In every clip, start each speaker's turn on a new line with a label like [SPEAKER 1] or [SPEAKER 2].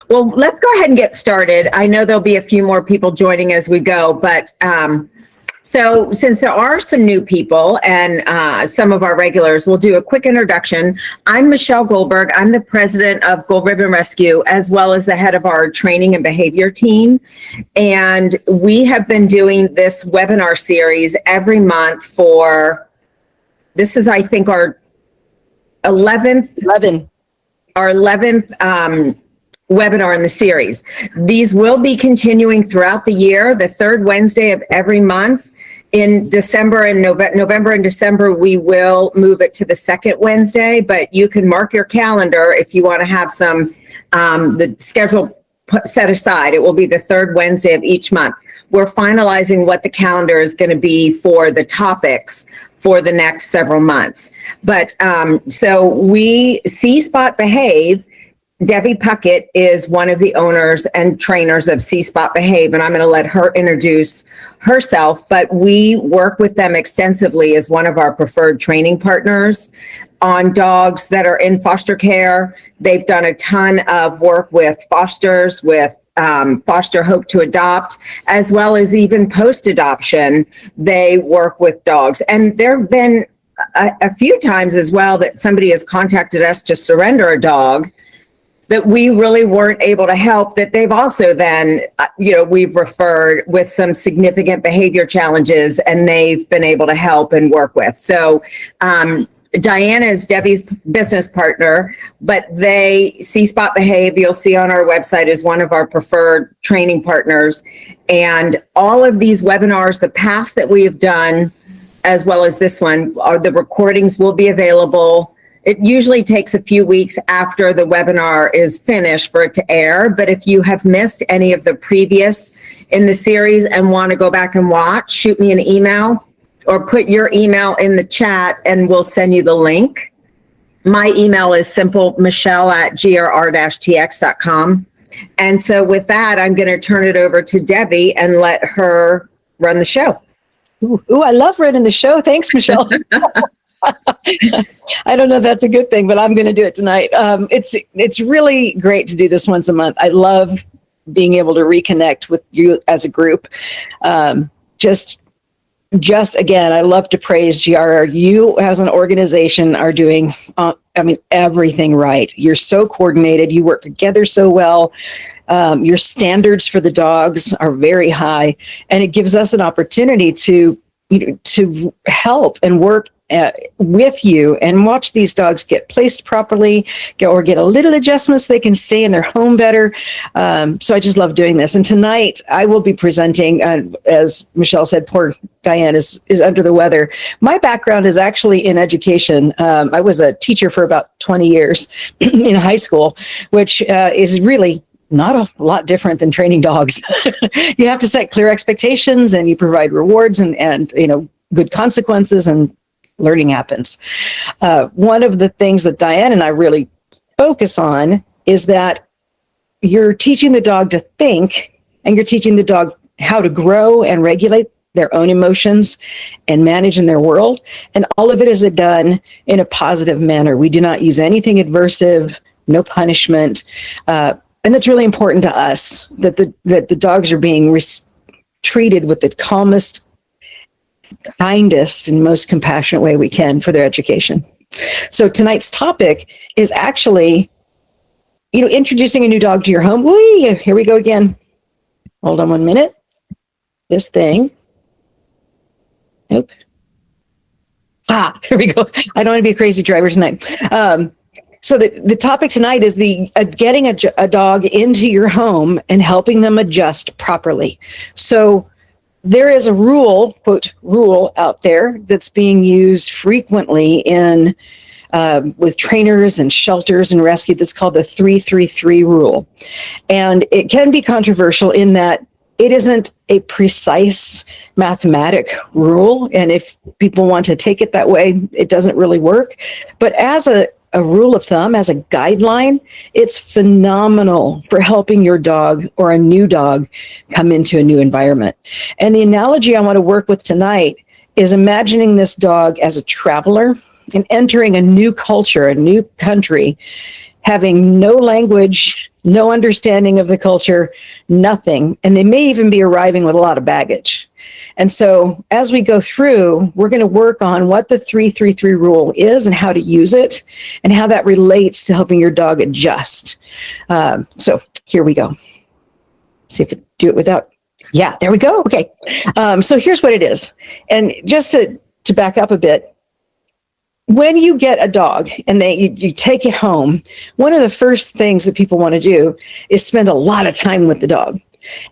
[SPEAKER 1] Well, let's go ahead and get started. I know there'll be a few more people joining as we go, but so since there are some new people and some of our regulars, we'll do a quick introduction. I'm Michelle Goldberg. I'm the president of Gold Ribbon Rescue, as well as the head of our training and behavior team. And we have been doing this webinar series every month this is, I think, our 11th webinar in the series. These will be continuing throughout the year, the third Wednesday of every month. In December and November and December, we will move it to the second Wednesday, but you can mark your calendar if you want to have the schedule set aside. It will be the third Wednesday of each month. We're finalizing what the calendar is going to be for the topics for the next several months. But so we See Spot Behave. Debbie Puckett is one of the owners and trainers of See Spot Behave, and I'm going to let her introduce herself, but we work with them extensively as one of our preferred training partners on dogs that are in foster care. They've done a ton of work with fosters, with Foster Hope to Adopt, as well as even post-adoption. They work with dogs. And there have been a few times as well that somebody has contacted us to surrender a dog that we really weren't able to help, that they've also then, we've referred with some significant behavior challenges, and they've been able to help and work with. So Diana is Debbie's business partner, but See Spot Behave, you'll see on our website, is one of our preferred training partners. And all of these webinars, the past that we have done, as well as this one, the recordings will be available. It usually takes a few weeks after the webinar is finished for it to air. But if you have missed any of the previous in the series and want to go back and watch, shoot me an email or put your email in the chat and we'll send you the link. My email is simple, michelle@grr-tx.com. And so with that, I'm going to turn it over to Debbie and let her run the show.
[SPEAKER 2] Ooh, I love running the show. Thanks, Michelle. I don't know if that's a good thing, but I'm going to do it tonight. It's really great to do this once a month. I love being able to reconnect with you as a group. Just again, I love to praise GRR. You as an organization are doing, everything right. You're so coordinated. You work together so well. Your standards for the dogs are very high, and it gives us an opportunity to help and work with you and watch these dogs get placed properly, get a little adjustments so they can stay in their home better. So I just love doing this. And tonight I will be presenting, as Michelle said, poor Diane is under the weather. My background is actually in education. I was a teacher for about 20 years in high school, which is really not a lot different than training dogs. You have to set clear expectations and you provide rewards and good consequences, and learning happens. One of the things that Diane and I really focus on is that you're teaching the dog to think, and you're teaching the dog how to grow and regulate their own emotions and manage in their world. And all of it is done in a positive manner. We do not use anything adversive, no punishment. And that's really important to us, that the dogs are being treated with the calmest, kindest, and most compassionate way we can for their education. So tonight's topic is actually, introducing a new dog to your home. Whee! Here we go again. Hold on 1 minute. This thing. Nope. Here we go. I don't want to be a crazy driver tonight. So the topic tonight is getting a dog into your home and helping them adjust properly. So there is a rule, quote, rule out there that's being used frequently with trainers and shelters and rescue, that's called the 3-3-3 rule. And it can be controversial in that it isn't a precise mathematic rule. And if people want to take it that way, it doesn't really work. But as a rule of thumb, as a guideline, it's phenomenal for helping your dog or a new dog come into a new environment. And the analogy I want to work with tonight is imagining this dog as a traveler and entering a new culture, a new country, having no language, no understanding of the culture, nothing. And they may even be arriving with a lot of baggage. And so as we go through, we're going to work on what the 3-3-3 rule is and how to use it and how that relates to helping your dog adjust. So here we go. See if it do it without. Yeah, there we go. Okay. So here's what it is. And just to back up a bit, when you get a dog and you take it home, one of the first things that people want to do is spend a lot of time with the dog.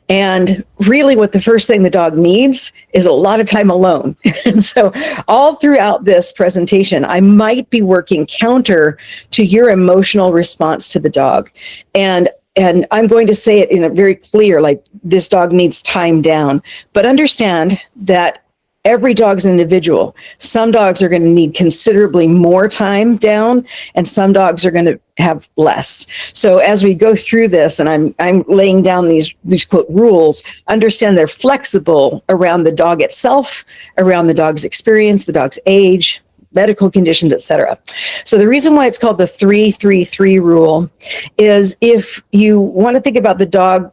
[SPEAKER 2] And really what the first thing the dog needs is a lot of time alone. And so all throughout this presentation, I might be working counter to your emotional response to the dog. And I'm going to say it in a very clear, like, this dog needs time down. But understand that every dog's an individual. Some dogs are going to need considerably more time down, and some dogs are going to have less. So as we go through this, and I'm laying down these quote rules, understand they're flexible around the dog itself, around the dog's experience, the dog's age, medical conditions, etc. So the reason why it's called the 3-3-3 rule is if you want to think about the dog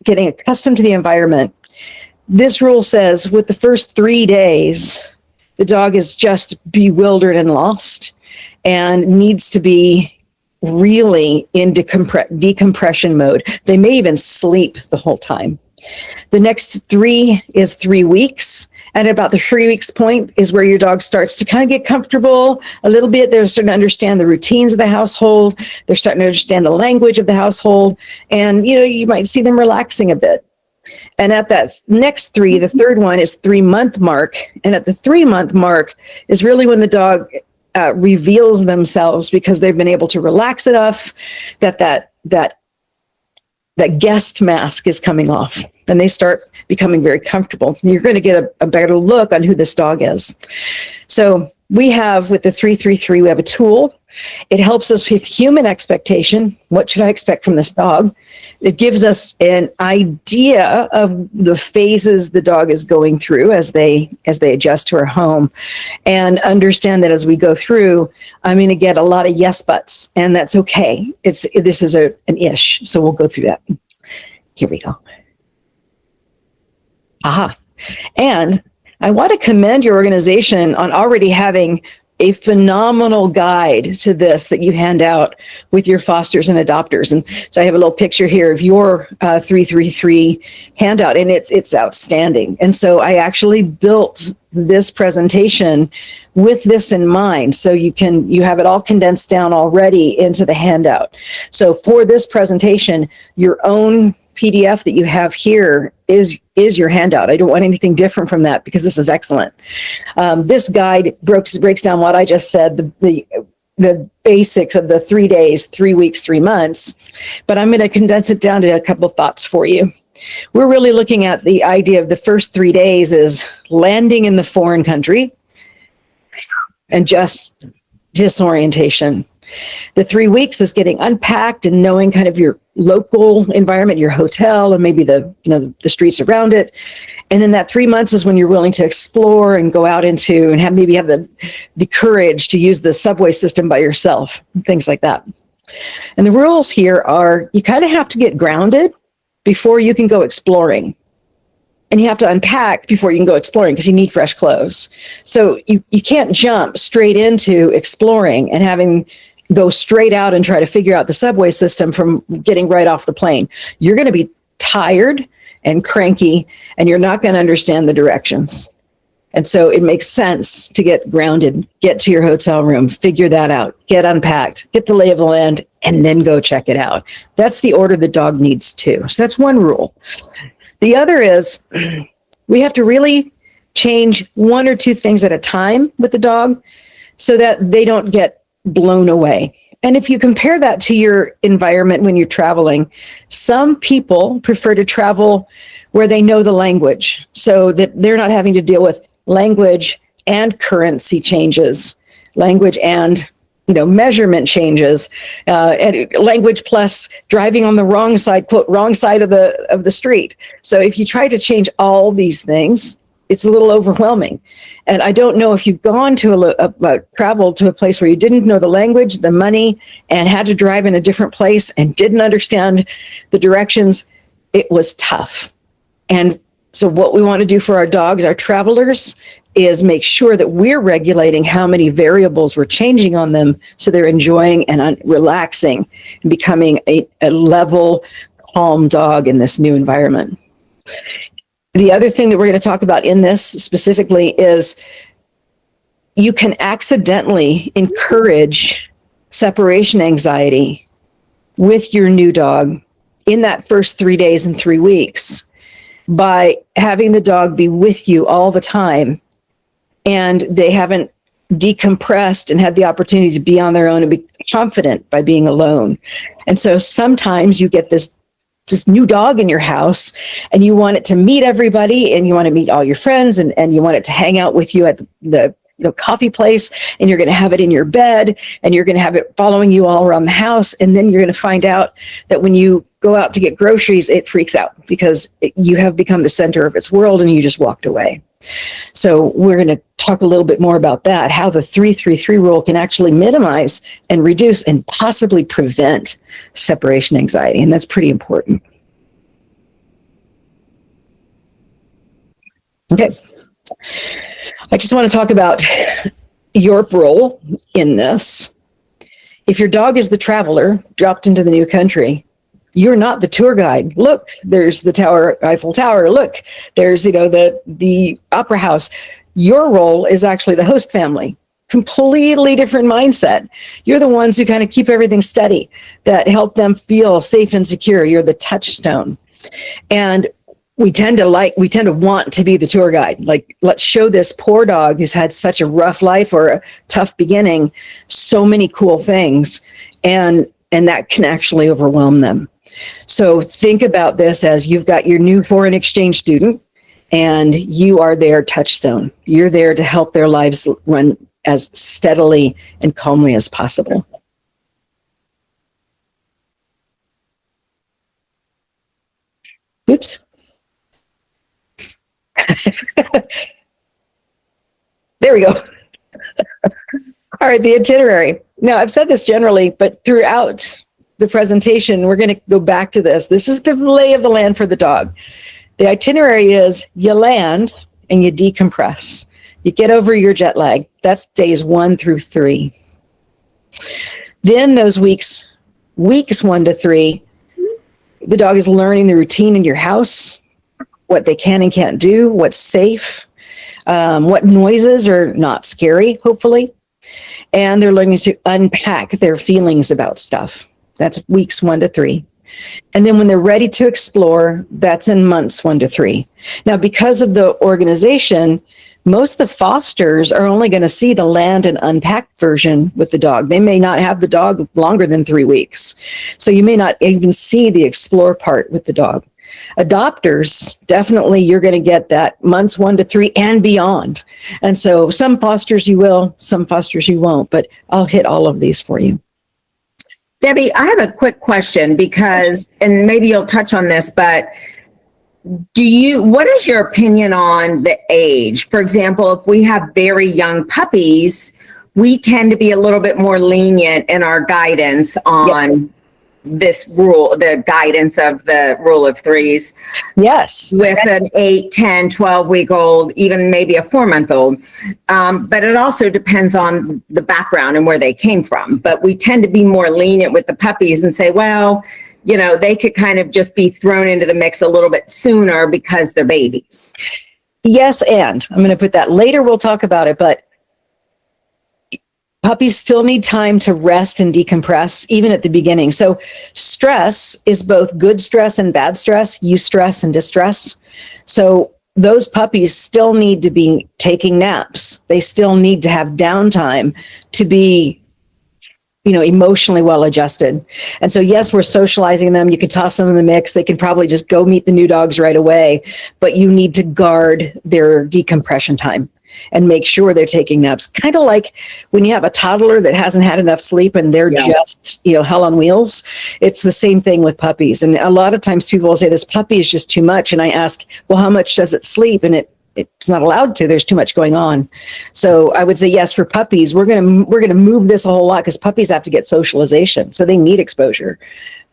[SPEAKER 2] getting accustomed to the environment, this rule says with the first 3 days, the dog is just bewildered and lost and needs to be really in decompression mode. They may even sleep the whole time. The next 3 is 3 weeks. And about the 3 weeks point is where your dog starts to kind of get comfortable a little bit. They're starting to understand the routines of the household. They're starting to understand the language of the household. And, you might see them relaxing a bit. And at that next 3, the third one is 3-month mark. And at the 3-month mark is really when the dog reveals themselves because they've been able to relax enough that guest mask is coming off. Then they start becoming very comfortable. You're going to get a better look on who this dog is. So we have, with the 3-3-3, we have a tool. It helps us with human expectation. What should I expect from this dog? It gives us an idea of the phases the dog is going through as they adjust to our home, and understand that as we go through, I'm going to get a lot of yes buts, and that's okay. This is an ish, so we'll go through that. Here we go. Aha. And I want to commend your organization on already having a phenomenal guide to this that you hand out with your fosters and adopters. And so I have a little picture here of your 3-3-3 handout, and it's outstanding. And so I actually built this presentation with this in mind. So you have it all condensed down already into the handout. So for this presentation, your own PDF that you have here is your handout. I don't want anything different from that because this is excellent. This guide breaks down what I just said, the basics of the 3 days, 3 weeks, 3 months, but I'm going to condense it down to a couple of thoughts for you. We're really looking at the idea of the first 3 days is landing in the foreign country and just disorientation. The 3 weeks is getting unpacked and knowing kind of your local environment, your hotel, and maybe the streets around it. And then that 3 months is when you're willing to explore and go out into and maybe have the courage to use the subway system by yourself, things like that. And the rules here are you kind of have to get grounded before you can go exploring. And you have to unpack before you can go exploring because you need fresh clothes. So you can't jump straight into exploring and go straight out and try to figure out the subway system from getting right off the plane. You're going to be tired and cranky, and you're not going to understand the directions. And so it makes sense to get grounded, get to your hotel room, figure that out, get unpacked, get the lay of the land, and then go check it out. That's the order the dog needs to. So that's one rule. The other is we have to really change 1 or 2 things at a time with the dog so that they don't get blown away. And if you compare that to your environment when you're traveling, some people prefer to travel where they know the language so that they're not having to deal with language and currency changes, language and measurement changes, and language plus driving on the wrong side, quote, wrong side of the street. So if you try to change all these things, it's a little overwhelming. And I don't know if you've gone to traveled to a place where you didn't know the language, the money, and had to drive in a different place and didn't understand the directions. It was tough. And so what we want to do for our dogs, our travelers, is make sure that we're regulating how many variables we're changing on them so they're enjoying and relaxing and becoming a level, calm dog in this new environment. The other thing that we're going to talk about in this specifically is you can accidentally encourage separation anxiety with your new dog in that first 3 days and 3 weeks by having the dog be with you all the time, and they haven't decompressed and had the opportunity to be on their own and be confident by being alone. And so sometimes you get this new dog in your house and you want it to meet everybody and you want to meet all your friends and you want it to hang out with you at the coffee place, and you're going to have it in your bed and you're going to have it following you all around the house. And then you're going to find out that when you go out to get groceries, it freaks out because you have become the center of its world and you just walked away. So we're going to talk a little bit more about that, how the 3-3-3 rule can actually minimize and reduce and possibly prevent separation anxiety. And that's pretty important. Okay. I just want to talk about your role in this. If your dog is the traveler dropped into the new country, you're not the tour guide. Look, there's the tower, Eiffel Tower. Look, there's, the opera house. Your role is actually the host family. Completely different mindset. You're the ones who kind of keep everything steady, that help them feel safe and secure. You're the touchstone. And we tend to want to be the tour guide. Like, let's show this poor dog who's had such a rough life or a tough beginning so many cool things. And that can actually overwhelm them. So think about this as you've got your new foreign exchange student and you are their touchstone. You're there to help their lives run as steadily and calmly as possible. Oops. There we go. All right, the itinerary. Now, I've said this generally, but throughout the presentation, we're going to go back to this. This is the lay of the land for the dog. The itinerary is you land and you decompress. You get over your jet lag. That's days 1 through 3. Then those weeks 1 to 3, the dog is learning the routine in your house, what they can and can't do, what's safe, what noises are not scary, hopefully. And they're learning to unpack their feelings about stuff. That's weeks 1 to 3. And then when they're ready to explore, that's in months 1 to 3. Now, because of the organization, most of the fosters are only going to see the land and unpack version with the dog. They may not have the dog longer than 3 weeks. So you may not even see the explore part with the dog. Adopters, definitely you're going to get that months 1 to 3 and beyond. And so some fosters you will, some fosters you won't, but I'll hit all of these for you.
[SPEAKER 1] Debbie, I have a quick question because, and maybe you'll touch on this, but what is your opinion on the age? For example, if we have very young puppies, we tend to be a little bit more lenient in our guidance on this rule, the guidance of the rule of threes.
[SPEAKER 2] Yes.
[SPEAKER 1] With an 8, 10, 12-week-old, even maybe a 4-month-old. But it also depends on the background and where they came from. But we tend to be more lenient with the puppies and say, well, they could kind of just be thrown into the mix a little bit sooner because they're babies.
[SPEAKER 2] Yes, and I'm going to put that later. We'll talk about it, but puppies still need time to rest and decompress, even at the beginning. So stress is both good stress and bad stress, eustress and distress. So those puppies still need to be taking naps. They still need to have downtime to be, emotionally well adjusted. And so, yes, we're socializing them. You can toss them in the mix. They can probably just go meet the new dogs right away, but you need to guard their decompression time and make sure they're taking naps. Kind of like when you have a toddler that hasn't had enough sleep and they're just, hell on wheels. It's the same thing with puppies. And a lot of times people will say this puppy is just too much. And I ask, well, how much does it sleep? And it's not allowed to. There's too much going on. So I would say yes for puppies. We're gonna move this a whole lot because puppies have to get socialization, so they need exposure.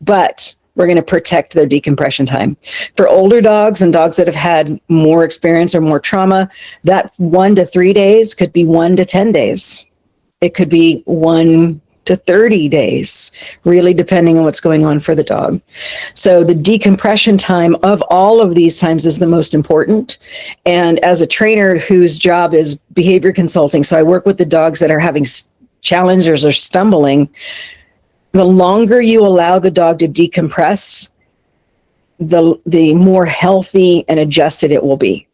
[SPEAKER 2] But we're going to protect their decompression time. For older dogs and dogs that have had more experience or more trauma, that 1 to 3 days could be 1 to 10 days. It could be 1 to 30 days, really depending on what's going on for the dog. So the decompression time of all of these times is the most important. And as a trainer whose job is behavior consulting, so I work with the dogs that are having challenges or stumbling, the longer you allow the dog to decompress, the more healthy and adjusted it will be.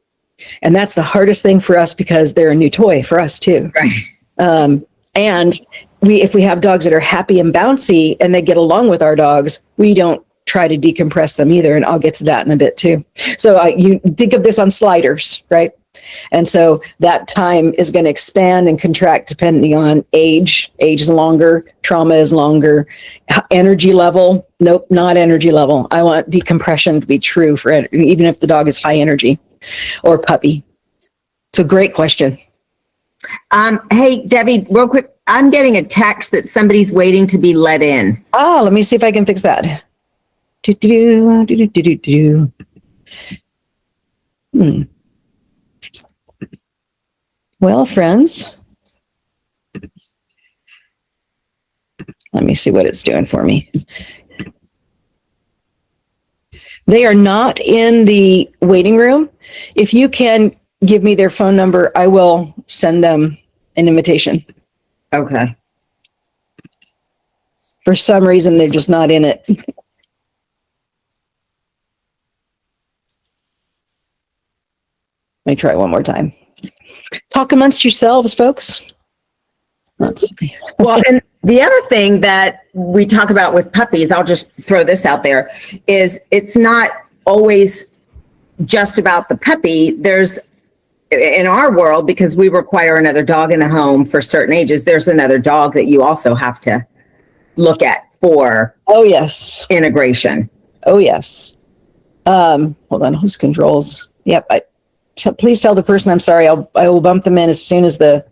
[SPEAKER 2] And that's the hardest thing for us because they're a new toy for us too.
[SPEAKER 1] Right.
[SPEAKER 2] And if we have dogs that are happy and bouncy and they get along with our dogs, we don't try to decompress them either. And I'll get to that in a bit too. So you think of this on sliders, right? And so that time is going to expand and contract depending on age. Age is longer, trauma is longer. Energy level, nope, not energy level. I want decompression to be true for even if the dog is high energy or puppy. It's a great question.
[SPEAKER 1] Hey, Debbie, real quick, I'm getting a text that somebody's waiting to be let in.
[SPEAKER 2] Oh, let me see if I can fix that. Well, friends, let me see what it's doing for me. They are not in the waiting room. If you can give me their phone number, I will send them an invitation.
[SPEAKER 1] Okay.
[SPEAKER 2] For some reason, they're just not in it. Let me try one more time. Talk amongst yourselves, folks. Let's see.
[SPEAKER 1] Well, and the other thing that we talk about with puppies, I'll just throw this out there, is it's not always just about the puppy. There's, in our world, because we require another dog in the home for certain ages, there's another dog that you also have to look at for
[SPEAKER 2] Oh, yes.
[SPEAKER 1] integration.
[SPEAKER 2] Oh, yes. Hold on. Who's controls? Yep. Please tell the person I'm sorry. I will bump them in as soon as the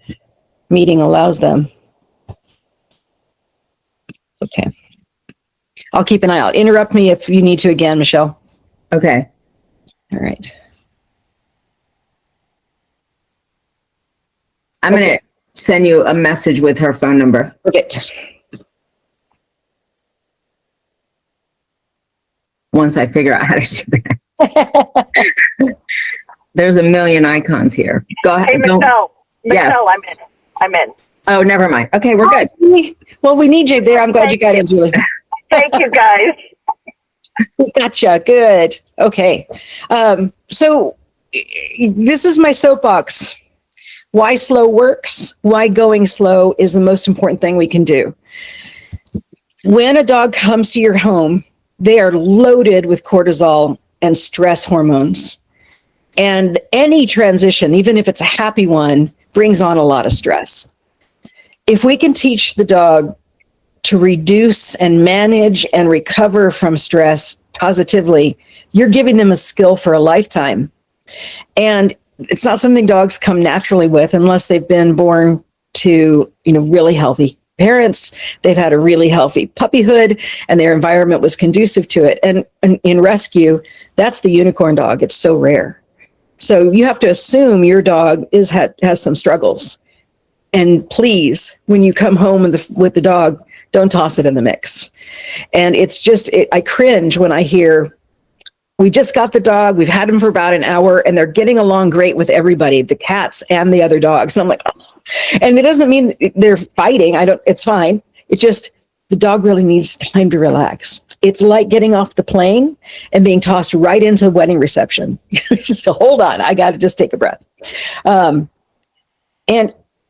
[SPEAKER 2] meeting allows them. Okay. I'll keep an eye out. Interrupt me if you need to again, Michelle.
[SPEAKER 1] Okay.
[SPEAKER 2] All right.
[SPEAKER 1] I'm going to send you a message with her phone number.
[SPEAKER 2] Perfect.
[SPEAKER 1] Once I figure out how to do that. There's a million icons here. Go ahead.
[SPEAKER 3] Hey, Michelle.
[SPEAKER 1] Yes.
[SPEAKER 3] Michelle, I'm in.
[SPEAKER 1] Oh, never mind. Okay, we're good.
[SPEAKER 2] Well, we need you there. I'm glad you got in, Julie.
[SPEAKER 3] Thank you, guys.
[SPEAKER 2] Gotcha. Good. Okay. So this is my soapbox. Why slow works, why going slow is the most important thing we can do. When a dog comes to your home, they are loaded with cortisol and stress hormones. And any transition, even if it's a happy one, brings on a lot of stress. If we can teach the dog to reduce and manage and recover from stress positively, you're giving them a skill for a lifetime. And it's not something dogs come naturally with unless they've been born to, really healthy parents. They've had a really healthy puppyhood and their environment was conducive to it. And in rescue, that's the unicorn dog. It's so rare. So you have to assume your dog has some struggles. And please, when you come home with the dog, don't toss it in the mix. And it's just, I cringe when I hear, we just got the dog, we've had him for about an hour, and they're getting along great with everybody, the cats and the other dogs. And I'm like, oh. And it doesn't mean they're fighting. It's fine. It just, the dog really needs time to relax. It's like getting off the plane and being tossed right into wedding reception. Just hold on, I got to just take a breath. And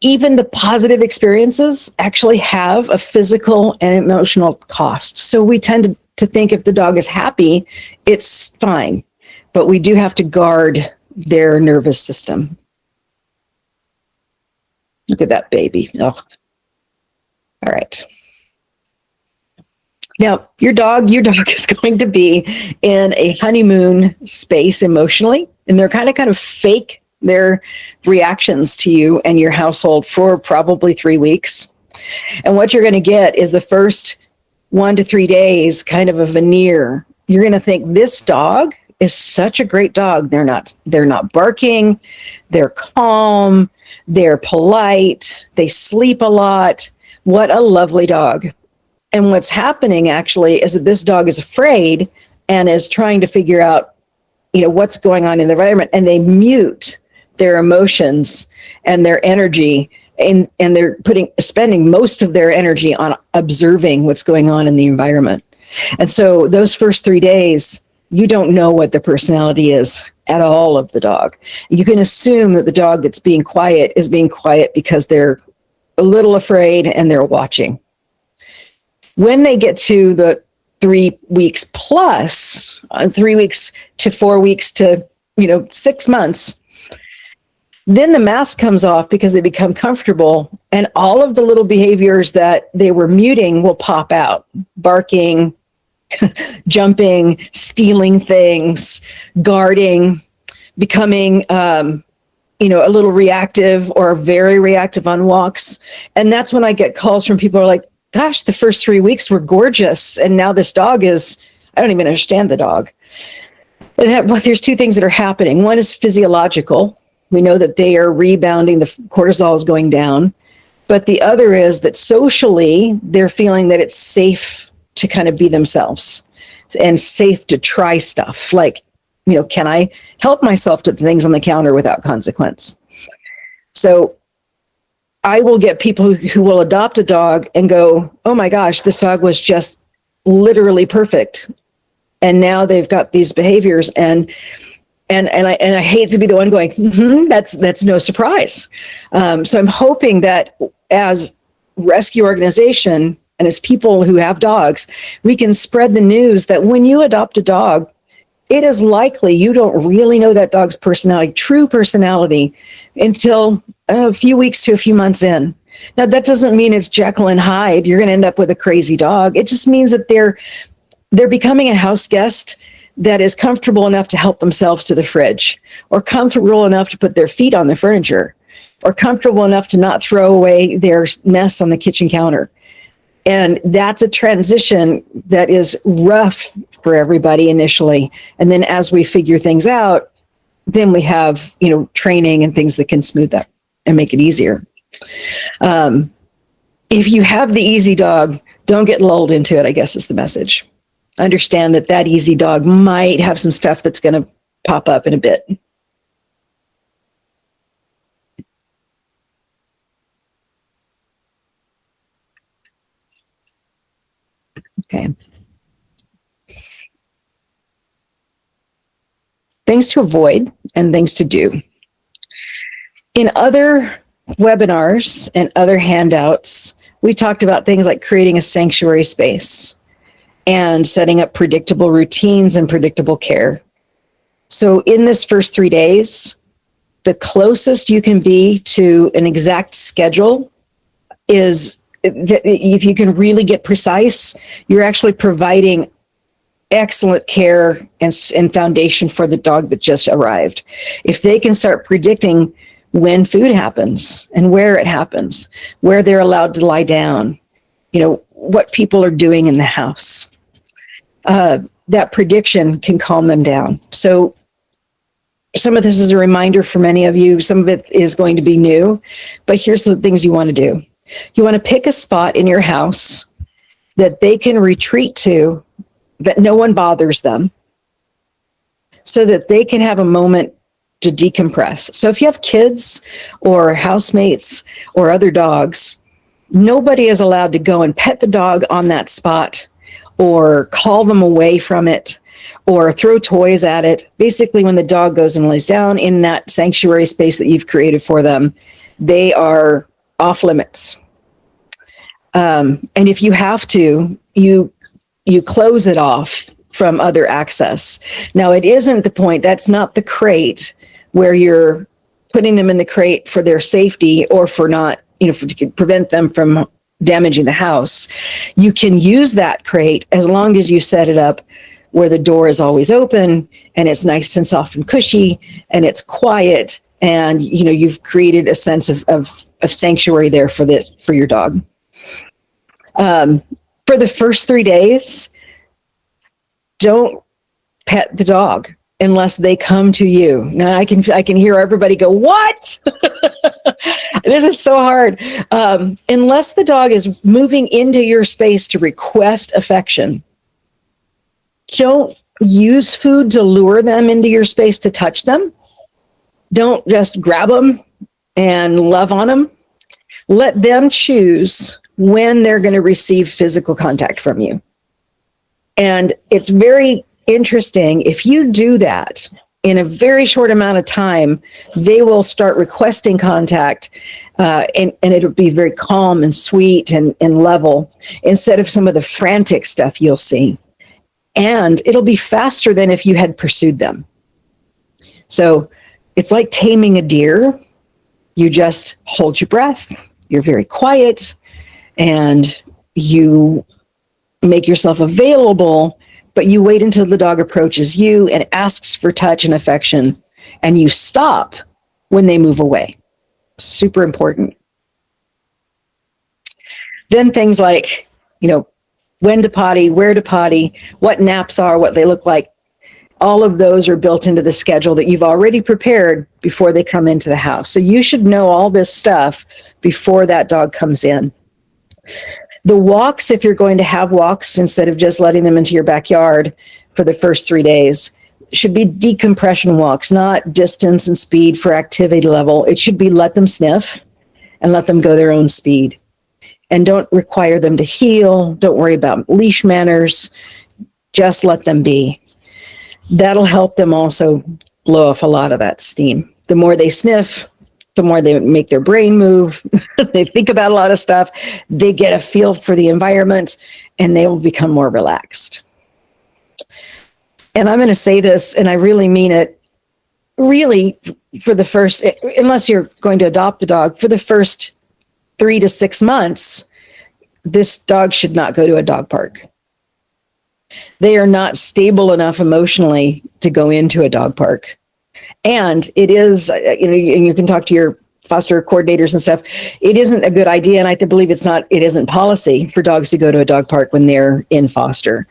[SPEAKER 2] even the positive experiences actually have a physical and emotional cost. So we tend to think if the dog is happy, it's fine. But we do have to guard their nervous system. Look at that baby. Oh. All right. Now, your dog is going to be in a honeymoon space emotionally, and they're kind of fake their reactions to you and your household for probably 3 weeks. And what you're going to get is the first 1 to 3 days kind of a veneer. You're going to think this dog is such a great dog. They're not barking. They're calm. They're polite. They sleep a lot. What a lovely dog. And what's happening actually is that this dog is afraid and is trying to figure out, what's going on in the environment, and they mute their emotions and their energy, and they're spending most of their energy on observing what's going on in the environment. And so those first 3 days, you don't know what the personality is at all of the dog. You can assume that the dog that's being quiet is being quiet because they're a little afraid and they're watching. When they get to the 3 weeks plus, 3 weeks to 4 weeks to 6 months, then the mask comes off because they become comfortable, and all of the little behaviors that they were muting will pop out. Barking, jumping, stealing things, guarding, becoming a little reactive or very reactive on walks. And that's when I get calls from people who are like, gosh, the first 3 weeks were gorgeous, and now this dog is, I don't even understand the dog. And there's two things that are happening. One is physiological. We know that they are rebounding, the cortisol is going down. But the other is that socially, they're feeling that it's safe to kind of be themselves and safe to try stuff. Like, can I help myself to the things on the counter without consequence? So I will get people who will adopt a dog and go, oh my gosh, this dog was just literally perfect. And now they've got these behaviors, and I hate to be the one going, that's no surprise. So I'm hoping that as rescue organization and as people who have dogs, we can spread the news that when you adopt a dog, it is likely you don't really know that dog's personality, true personality, until a few weeks to a few months in. Now, that doesn't mean it's Jekyll and Hyde. You're going to end up with a crazy dog. It just means that they're becoming a house guest that is comfortable enough to help themselves to the fridge, or comfortable enough to put their feet on the furniture, or comfortable enough to not throw away their mess on the kitchen counter. And that's a transition that is rough for everybody initially. And then as we figure things out, then we have, training and things that can smooth that and make it easier. If you have the easy dog, don't get lulled into it, I guess is the message. Understand that easy dog might have some stuff that's going to pop up in a bit. Okay. Things to avoid and things to do. In other webinars and other handouts, we talked about things like creating a sanctuary space and setting up predictable routines and predictable care. So in this first 3 days, the closest you can be to an exact schedule is that if you can really get precise, you're actually providing excellent care and foundation for the dog that just arrived. If they can start predicting when food happens and where it happens, where they're allowed to lie down, what people are doing in the house, that prediction can calm them down. So some of this is a reminder for many of you. Some of it is going to be new, but here's the things you want to do. You want to pick a spot in your house that they can retreat to, that no one bothers them, so that they can have a moment to decompress. So if you have kids or housemates or other dogs, nobody is allowed to go and pet the dog on that spot or call them away from it or throw toys at it. Basically, when the dog goes and lays down in that sanctuary space that you've created for them, they are off limits. And if you have to, you close it off from other access. Now, it isn't the point, that's not the crate where you're putting them in the crate for their safety or for not, to prevent them from damaging the house. You can use that crate as long as you set it up where the door is always open and it's nice and soft and cushy and it's quiet and you've created a sense of sanctuary there for your dog. For the first 3 days, don't pet the dog unless they come to you. Now I can hear everybody go, "What?" This is so hard. Unless the dog is moving into your space to request affection, don't use food to lure them into your space to touch them. Don't just grab them and love on them. Let them choose when they're going to receive physical contact from you. And it's very interesting. If you do that in a very short amount of time, they will start requesting contact, and it'll be very calm and sweet and level instead of some of the frantic stuff you'll see. And it'll be faster than if you had pursued them. So it's like taming a deer. You just hold your breath. You're very quiet and you make yourself available, but you wait until the dog approaches you and asks for touch and affection, and you stop when they move away. Super important. Then things like, when to potty, where to potty, what naps are, what they look like. All of those are built into the schedule that you've already prepared before they come into the house. So you should know all this stuff before that dog comes in. The walks, if you're going to have walks, instead of just letting them into your backyard for the first 3 days, should be decompression walks, not distance and speed for activity level. It should be let them sniff and let them go their own speed. And don't require them to heel. Don't worry about leash manners. Just let them be. That'll help them also blow off a lot of that steam. The more they sniff, the more they make their brain move. They think about a lot of stuff. They get a feel for the environment, and they will become more relaxed. And I'm going to say this, and I really mean it, really, for the first, unless you're going to adopt the dog, for the first 3 to 6 months, this dog should not go to a dog park. They are not stable enough emotionally to go into a dog park. And it is, and you can talk to your foster coordinators and stuff. It isn't a good idea, and I believe it isn't policy for dogs to go to a dog park when they're in foster.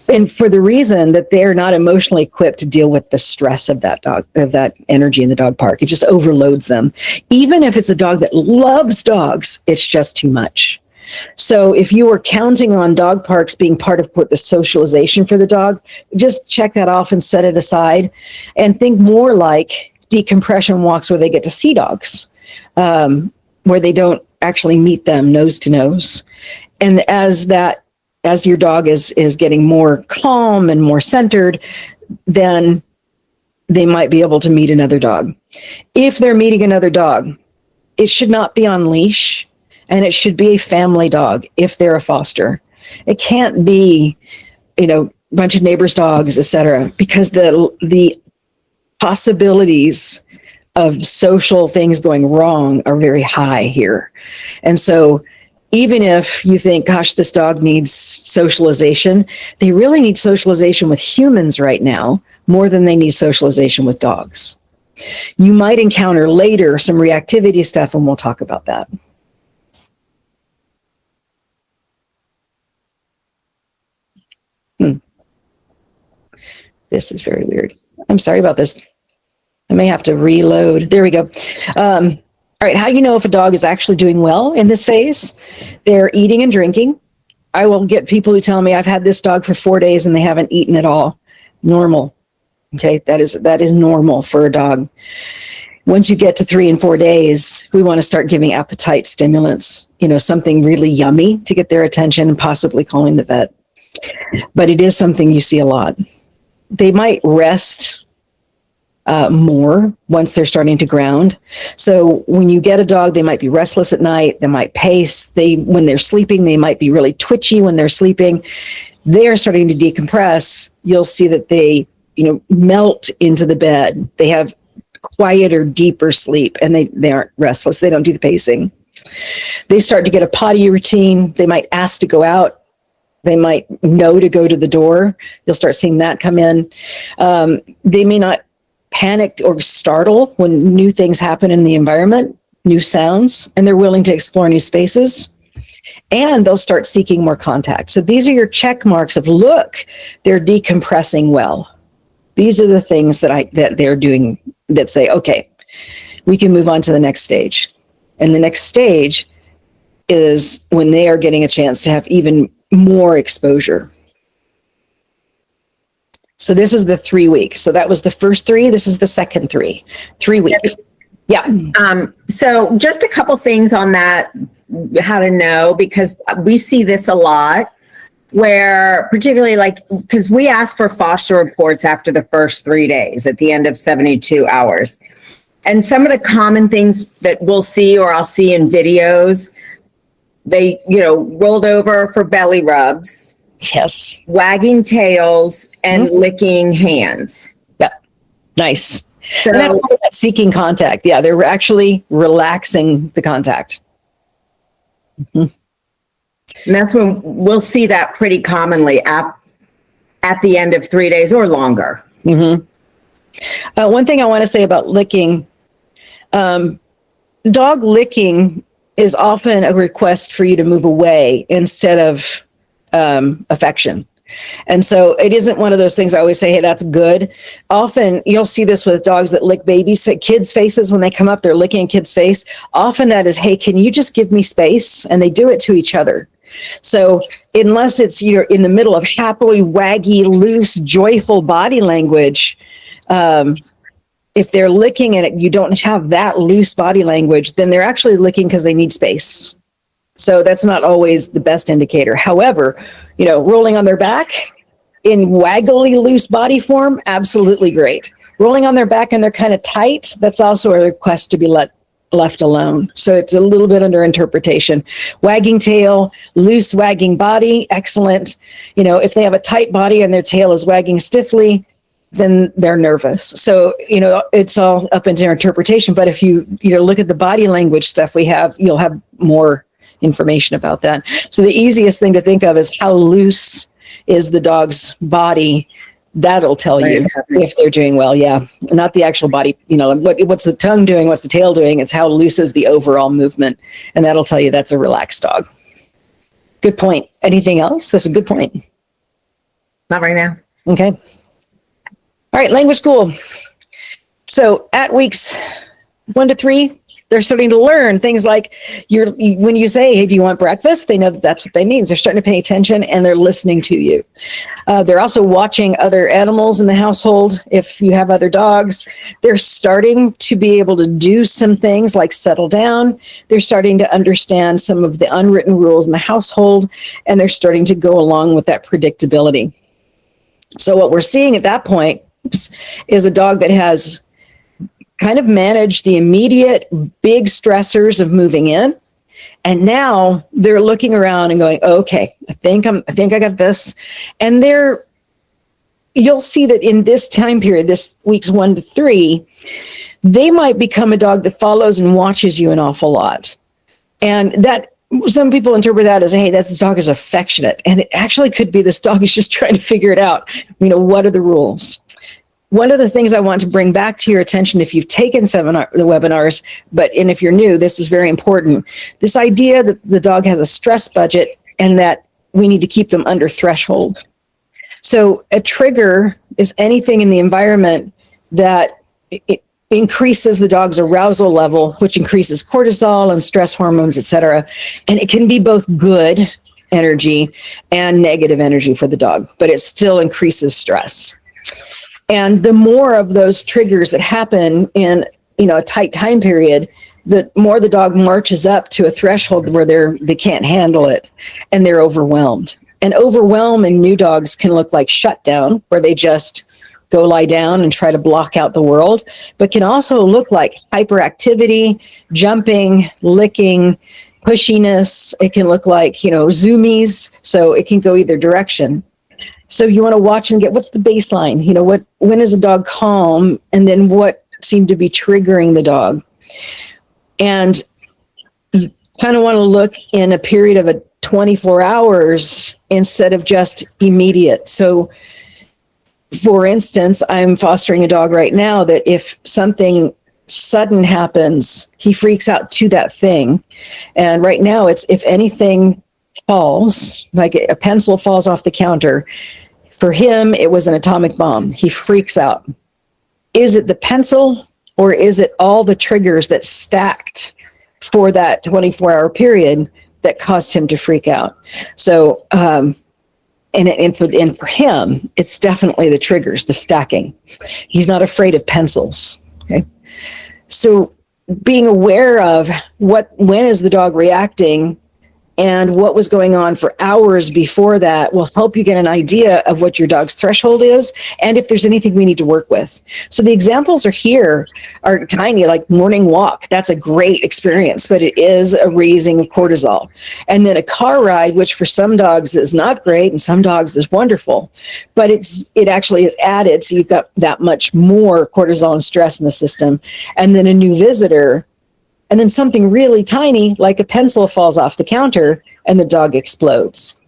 [SPEAKER 2] And for the reason that they're not emotionally equipped to deal with the stress of that dog, of that energy in the dog park. It just overloads them. Even if it's a dog that loves dogs, it's just too much. So if you were counting on dog parks being part of the socialization for the dog, just check that off and set it aside and think more like decompression walks where they get to see dogs, where they don't actually meet them nose to nose. And as your dog is getting more calm and more centered, then they might be able to meet another dog. If they're meeting another dog, it should not be on leash. And it should be a family dog if they're a foster. It can't be, a bunch of neighbors' dogs, etc., because the possibilities of social things going wrong are very high here. And so even if you think, gosh, this dog needs socialization, they really need socialization with humans right now more than they need socialization with dogs. You might encounter later some reactivity stuff, and we'll talk about that. This is very weird. I'm sorry about this. I may have to reload. There we go. All right. How do you know if a dog is actually doing well in this phase? They're eating and drinking. I will get people who tell me I've had this dog for 4 days and they haven't eaten at all. Normal. Okay. That is normal for a dog. Once you get to 3 and 4 days, we want to start giving appetite stimulants, something really yummy to get their attention and possibly calling the vet. But it is something you see a lot. They might rest more once they're starting to ground. So when you get a dog, they might be restless at night. They might pace. When they're sleeping, they might be really twitchy when they're sleeping. They are starting to decompress. You'll see that they, melt into the bed. They have quieter, deeper sleep, and they aren't restless. They don't do the pacing. They start to get a potty routine. They might ask to go out. They might know to go to the door. You'll start seeing that come in. They may not panicked or startled when new things happen in the environment, new sounds, and they're willing to explore new spaces. And they'll start seeking more contact. So these are your check marks of, look, they're decompressing well. These are the things that they're doing that say, okay, we can move on to the next stage. And the next stage is when they are getting a chance to have even more exposure. So this is the 3 weeks. So that was the first 3. This is the second 3 weeks. Yeah.
[SPEAKER 1] So just a couple things on that, how to know, because we see this a lot where particularly because we ask for foster reports after the first 3 days at the end of 72 hours. And some of the common things that we'll see or I'll see in videos, they, rolled over for belly rubs.
[SPEAKER 2] Yes.
[SPEAKER 1] Wagging tails and licking hands.
[SPEAKER 2] Yeah. Nice.
[SPEAKER 1] So
[SPEAKER 2] and that's seeking contact. Yeah. They're actually relaxing the contact.
[SPEAKER 1] And that's when we'll see that pretty commonly at the end of 3 days or longer.
[SPEAKER 2] One thing I want to say about licking, dog licking is often a request for you to move away instead of affection. And so it isn't one of those things I always say, hey, that's good. Often you'll see this with dogs that lick kids' faces when they come up, they're licking kids' face. Often that is, hey, can you just give me space? And they do it to each other. So unless it's you're in the middle of happily waggy, loose, joyful body language, if they're licking and you don't have that loose body language, then they're actually licking because they need space. So that's not always the best indicator. However, rolling on their back in waggly, loose body form, absolutely great. Rolling on their back and they're kind of tight, that's also a request to be left alone. So it's a little bit under interpretation. Wagging tail, loose wagging body, excellent. If they have a tight body and their tail is wagging stiffly, then they're nervous. So, it's all up into interpretation. But if you look at the body language stuff we have, you'll have more information about that. So the easiest thing to think of is how loose is the dog's body. That'll tell you if they're doing well. Yeah. Not the actual body, what's the tongue doing? What's the tail doing? It's how loose is the overall movement. And that'll tell you that's a relaxed dog. Good point. Anything else? That's a good point.
[SPEAKER 1] Not right now.
[SPEAKER 2] Okay. All right. Language school. So at weeks 1 to 3, they're starting to learn things like when you say, hey, do you want breakfast? They know that's what that means. They're starting to pay attention and they're listening to you. They're also watching other animals in the household. If you have other dogs, they're starting to be able to do some things like settle down. They're starting to understand some of the unwritten rules in the household, and they're starting to go along with that predictability. So what we're seeing at that point is a dog that has kind of managed the immediate big stressors of moving in. And now they're looking around and going, okay, I think I got this. And you'll see that in this time period, this weeks 1 to 3, they might become a dog that follows and watches you an awful lot. And that some people interpret that as, hey, this dog is affectionate. And it actually could be this dog is just trying to figure it out. What are the rules? One of the things I want to bring back to your attention, if you've taken the webinars, and if you're new, this is very important. This idea that the dog has a stress budget and that we need to keep them under threshold. So a trigger is anything in the environment that it increases the dog's arousal level, which increases cortisol and stress hormones, et cetera. And it can be both good energy and negative energy for the dog, but it still increases stress. And the more of those triggers that happen in, a tight time period, the more the dog marches up to a threshold where they can't handle it and they're overwhelmed. And overwhelm in new dogs can look like shutdown, where they just go lie down and try to block out the world, but can also look like hyperactivity, jumping, licking, pushiness. It can look like, zoomies. So it can go either direction. So you want to watch and get what's the baseline, when is a dog calm, and then what seemed to be triggering the dog. And you kind of want to look in a period of 24 hours instead of just immediate. So for instance, I'm fostering a dog right now that if something sudden happens, he freaks out to that thing. And right now it's if anything falls, like a pencil falls off the counter, for him, it was an atomic bomb. He freaks out. Is it the pencil or is it all the triggers that stacked for that 24-hour period that caused him to freak out? So, and for him, it's definitely the triggers, the stacking. He's not afraid of pencils. Okay. So being aware of when is the dog reacting and what was going on for hours before that will help you get an idea of what your dog's threshold is and if there's anything we need to work with. So the examples are tiny, like morning walk. That's a great experience, but it is a raising of cortisol. And then a car ride, which for some dogs is not great and some dogs is wonderful, but it actually is added. So you've got that much more cortisol and stress in the system. And then a new visitor. And then something really tiny, like a pencil, falls off the counter and the dog explodes.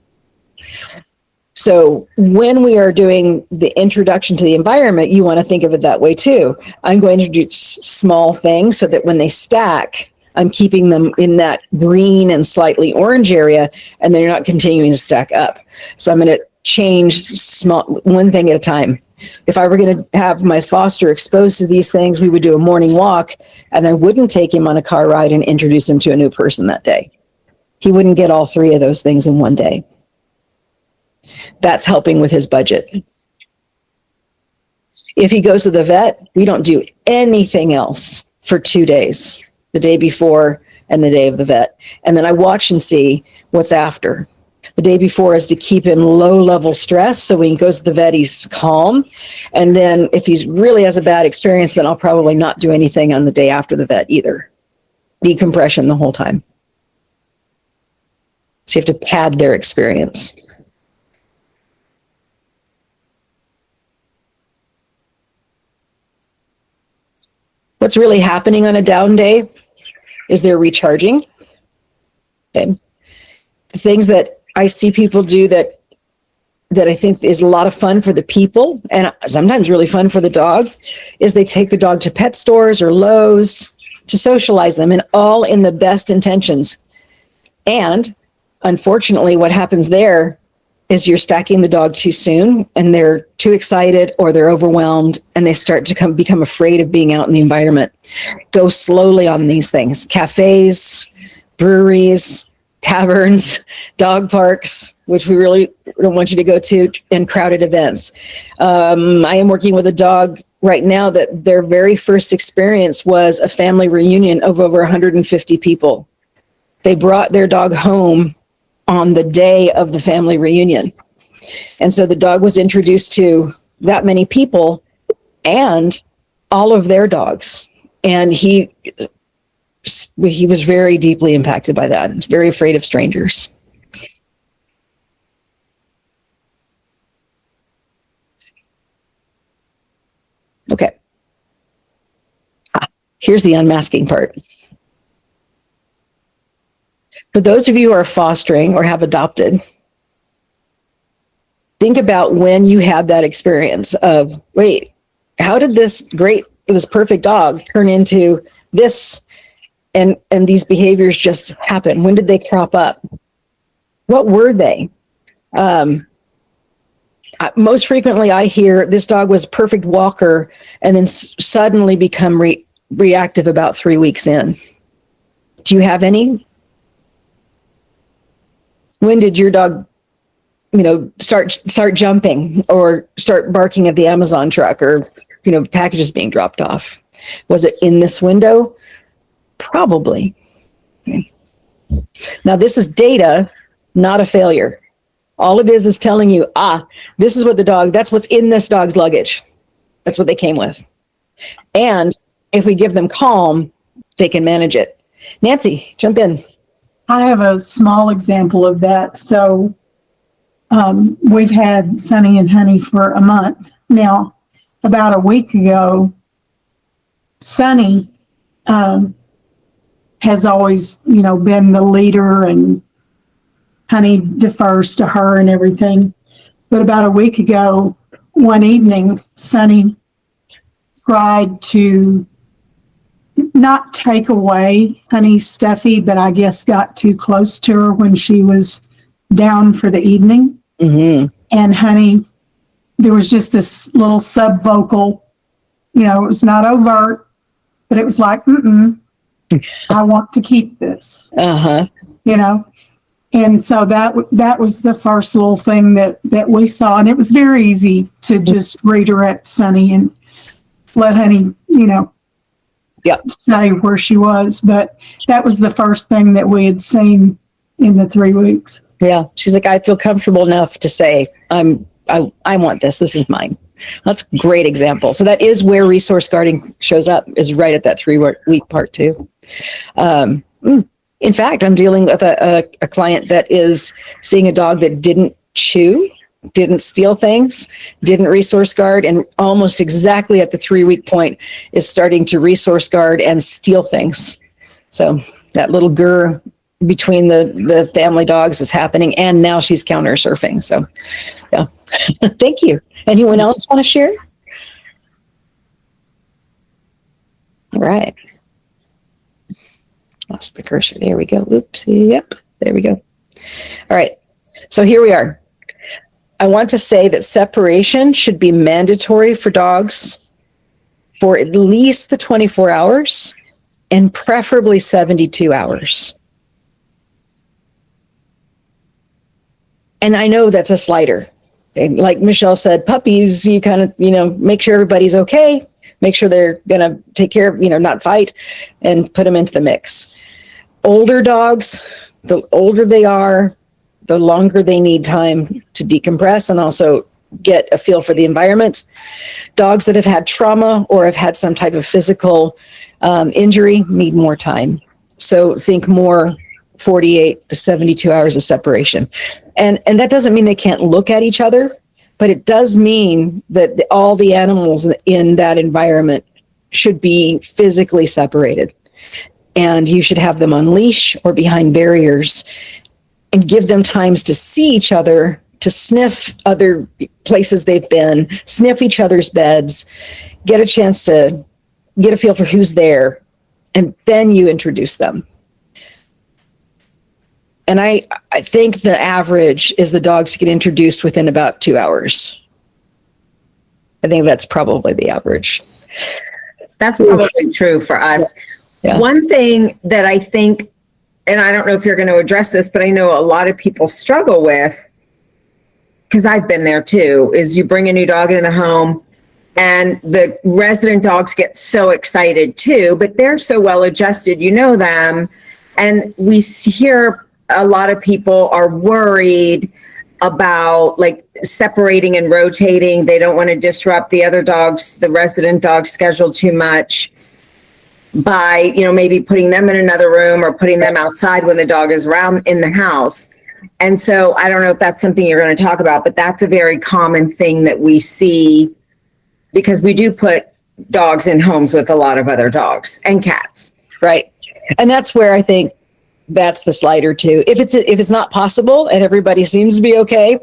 [SPEAKER 2] So when we are doing the introduction to the environment, you want to think of it that way too. I'm going to introduce small things so that when they stack, I'm keeping them in that green and slightly orange area, and they're not continuing to stack up. So I'm going to change one thing at a time. If I were going to have my foster exposed to these things, we would do a morning walk and I wouldn't take him on a car ride and introduce him to a new person that day. He wouldn't get all three of those things in one day. That's helping with his budget. If he goes to the vet, we don't do anything else for 2 days, the day before and the day of the vet. And then I watch and see what's after. The day before is to keep him low level stress. So when he goes to the vet, he's calm. And then if he's really has a bad experience, then I'll probably not do anything on the day after the vet either. Decompression the whole time. So you have to pad their experience. What's really happening on a down day is they're recharging. Okay. Things that I see people do that I think is a lot of fun for the people and sometimes really fun for the dog is they take the dog to pet stores or Lowe's to socialize them, and all in the best intentions. And unfortunately, what happens there is you're stacking the dog too soon and they're too excited or they're overwhelmed and they start to become afraid of being out in the environment. Go slowly on these things. Cafes, breweries, taverns, dog parks, which we really don't want you to go to, and crowded events. I am working with a dog right now that their very first experience was a family reunion of over 150 people. They brought their dog home on the day of the family reunion. And so the dog was introduced to that many people and all of their dogs. And he was very deeply impacted by that. He's very afraid of strangers. Okay. Here's the unmasking part. For those of you who are fostering or have adopted, think about when you had that experience of, wait, how did this perfect dog turn into this? And these behaviors just happen. When did they crop up? What were they? Most frequently I hear this dog was a perfect walker and then suddenly become reactive about 3 weeks in. Do you have any? When did your dog, start jumping or start barking at the Amazon truck or, packages being dropped off? Was it in this window? Probably. Okay. Now, this is data, not a failure. All it is telling you, this is what that's what's in this dog's luggage. That's what they came with. And if we give them calm, they can manage it. Nancy, jump in.
[SPEAKER 4] I have a small example of that. So we've had Sunny and Honey for a month. Now, about a week ago, Sunny has always, been the leader and Honey defers to her and everything. But about a week ago, one evening, Sunny tried to not take away Honey's stuffy, but I guess got too close to her when she was down for the evening.
[SPEAKER 2] Mm-hmm.
[SPEAKER 4] And Honey, there was just this little sub vocal, it was not overt, but it was like, I want to keep this,
[SPEAKER 2] Uh-huh.
[SPEAKER 4] And so that was the first little thing that we saw. And it was very easy to just redirect Sunny and let Honey, stay where she was. But that was the first thing that we had seen in the 3 weeks.
[SPEAKER 2] Yeah. She's like, I feel comfortable enough to say, I want this. This is mine. That's a great example. So that is where resource guarding shows up, is right at that 3-week part too. In fact, I'm dealing with a client that is seeing a dog that didn't chew, didn't steal things, didn't resource guard, and almost exactly at the 3-week point is starting to resource guard and steal things. So that little GRR between the family dogs is happening, and now she's counter surfing. So yeah. Thank you. Anyone else want to share? All right. Lost the cursor. There we go. Oops. Yep. There we go. All right. So here we are. I want to say that separation should be mandatory for dogs for at least the 24 hours and preferably 72 hours. And I know that's a slider. And like Michelle said, puppies, you kind of, make sure everybody's okay, make sure they're going to take care of, not fight, and put them into the mix. Older dogs, the older they are, the longer they need time to decompress and also get a feel for the environment. Dogs that have had trauma or have had some type of physical injury need more time. So think more 48 to 72 hours of separation. And that doesn't mean they can't look at each other, but it does mean that all the animals in that environment should be physically separated. And you should have them on leash or behind barriers and give them times to see each other, to sniff other places they've been, sniff each other's beds, get a chance to get a feel for who's there, and then you introduce them. And I think the average is the dogs get introduced within about 2 hours. I think that's probably the average.
[SPEAKER 1] That's probably true for us.
[SPEAKER 2] Yeah.
[SPEAKER 1] One thing that I think, and I don't know if you're going to address this, but I know a lot of people struggle with, because I've been there too, is you bring a new dog into the home and the resident dogs get so excited too, but they're so well adjusted, them. And we hear a lot of people are worried about like separating and rotating. They don't want to disrupt the other dogs, the resident dog schedule too much by, maybe putting them in another room or putting them outside when the dog is around in the house. And so I don't know if that's something you're going to talk about, but that's a very common thing that we see because we do put dogs in homes with a lot of other dogs and cats.
[SPEAKER 2] Right. And that's where I think that's the slider too. If it's not possible and everybody seems to be okay,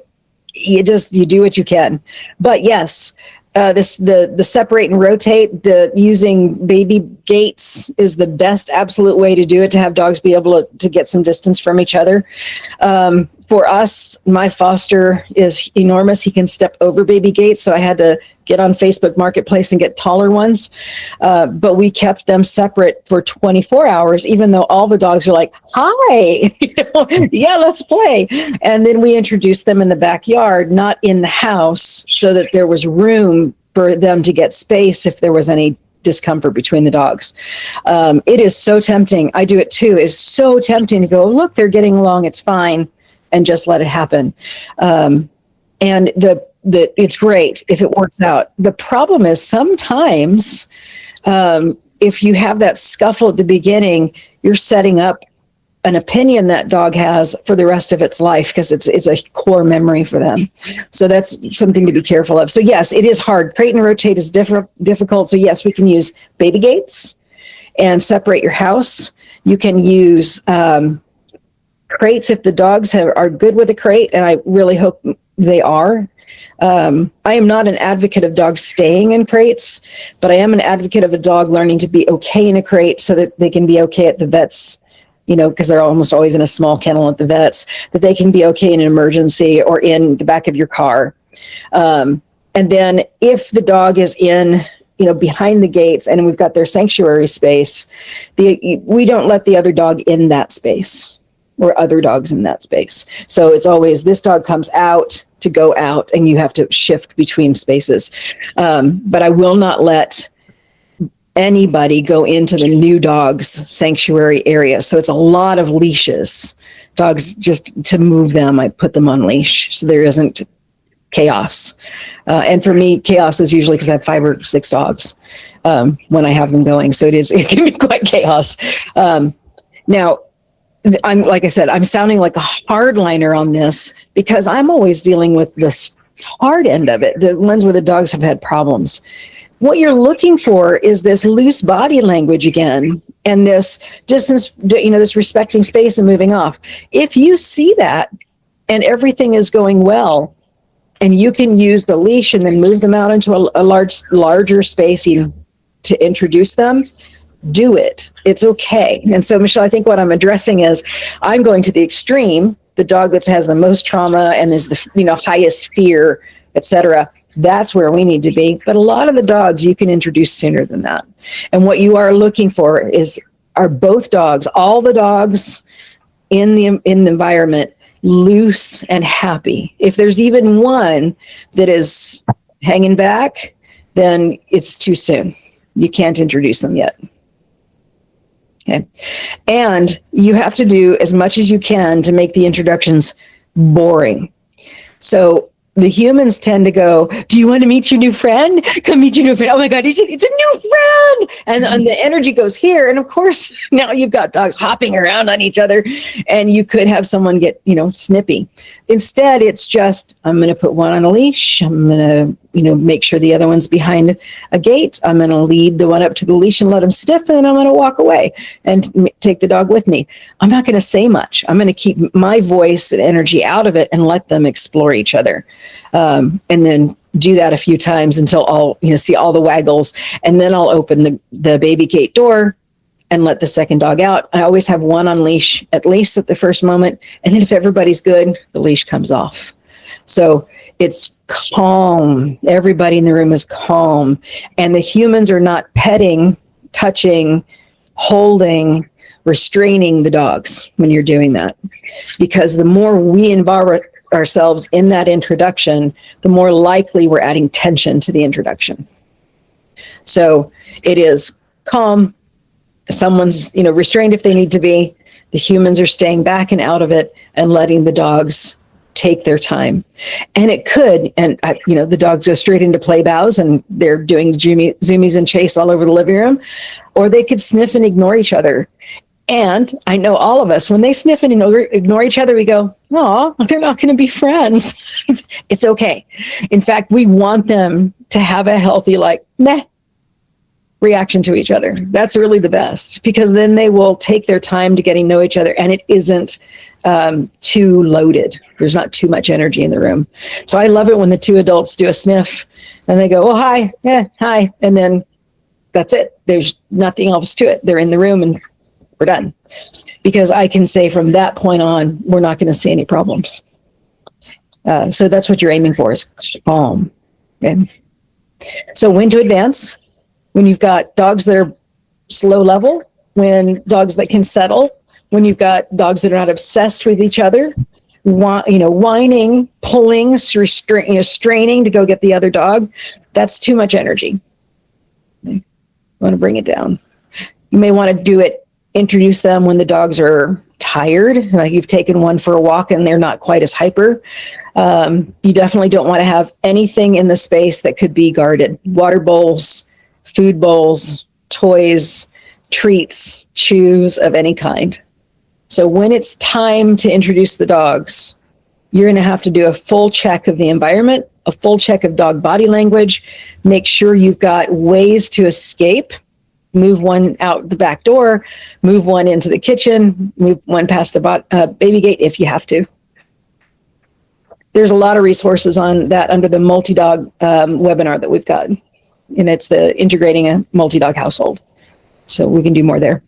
[SPEAKER 2] you do what you can. But yes, the separate and rotate, the using baby gates is the best absolute way to do it, to have dogs be able to get some distance from each other. For us, my foster is enormous. He can step over baby gates. So I had to get on Facebook Marketplace and get taller ones. But we kept them separate for 24 hours, even though all the dogs are like, hi, yeah, let's play. And then we introduced them in the backyard, not in the house, so that there was room for them to get space if there was any discomfort between the dogs. It is so tempting. I do it too. It's so tempting to go, look, they're getting along. It's fine. And just let it happen. And it's great if it works out. The problem is sometimes if you have that scuffle at the beginning, you're setting up an opinion that dog has for the rest of its life because it's a core memory for them. So that's something to be careful of. So yes, it is hard. Crate and rotate is difficult. So yes, we can use baby gates and separate your house. You can use crates if the dogs are good with a crate, and I really hope they are. I am not an advocate of dogs staying in crates, but I am an advocate of a dog learning to be okay in a crate so that they can be okay at the vet's, because they're almost always in a small kennel at the vet's, that they can be okay in an emergency or in the back of your car. And then if the dog is in, behind the gates and we've got their sanctuary space, we don't let the other dog in that space or other dogs in that space. So it's always this dog comes out to go out and you have to shift between spaces. But I will not let anybody go into the new dog's sanctuary area. So it's a lot of leashes. Dogs, just to move them, I put them on leash so there isn't chaos. And for me, chaos is usually because I have 5 or 6 dogs when I have them going. So it can be quite chaos. Now, like I said, I'm sounding like a hardliner on this because I'm always dealing with this hard end of it, the ones where the dogs have had problems. What you're looking for is this loose body language again, and this distance, this respecting space and moving off. If you see that and everything is going well, and you can use the leash and then move them out into a larger space to introduce them, do it. It's okay. And so, Michelle, I think what I'm addressing is I'm going to the extreme, the dog that has the most trauma and is the highest fear, etc. That's where we need to be. But a lot of the dogs you can introduce sooner than that. And what you are looking for are both dogs, all the dogs in the environment, loose and happy. If there's even one that is hanging back, then it's too soon. You can't introduce them yet. Okay. And you have to do as much as you can to make the introductions boring. So the humans tend to go, do you want to meet your new friend? Come meet your new friend. Oh my God, it's a new friend. And the energy goes here. And of course, now you've got dogs hopping around on each other and you could have someone get, snippy. Instead, it's just, I'm going to put one on a leash. I'm going to, make sure the other one's behind a gate. I'm going to lead the one up to the leash and let him sniff. And then I'm going to walk away and take the dog with me. I'm not going to say much. I'm going to keep my voice and energy out of it and let them explore each other. And then do that a few times until see all the waggles. And then I'll open the baby gate door and let the second dog out. I always have one on leash, at least at the first moment. And then if everybody's good, the leash comes off. So it's calm. Everybody in the room is calm. And the humans are not petting, touching, holding, restraining the dogs when you're doing that. Because the more we involve ourselves in that introduction, the more likely we're adding tension to the introduction. So it is calm. Someone's, restrained if they need to be. The humans are staying back and out of it and letting the dogs take their time. And it could, the dogs go straight into play bows and they're doing zoomies and chase all over the living room, or they could sniff and ignore each other. And I know all of us, when they sniff and ignore each other, we go, oh, they're not going to be friends. It's okay. In fact, we want them to have a healthy, meh reaction to each other. That's really the best, because then they will take their time to getting to know each other, and it isn't too loaded. There's not too much energy in the room. So I love it when the two adults do a sniff and they go, oh, hi, yeah, hi. And then that's it. There's nothing else to it. They're in the room and we're done. Because I can say from that point on, we're not going to see any problems. So that's what you're aiming for, is calm. Okay. So when to advance, when you've got dogs that are slow level, when dogs that can settle, when you've got dogs that are not obsessed with each other, whining, pulling, straining to go get the other dog, that's too much energy. You want to bring it down. You may want to introduce them when the dogs are tired, like you've taken one for a walk and they're not quite as hyper. You definitely don't want to have anything in the space that could be guarded. Water bowls, food bowls, toys, treats, chews of any kind. So when it's time to introduce the dogs, you're going to have to do a full check of the environment, a full check of dog body language, make sure you've got ways to escape, move one out the back door, move one into the kitchen, move one past a baby gate if you have to. there's a lot of resources on that under the multi-dog webinar that we've got. And it's the integrating a multi-dog household. So we can do more there.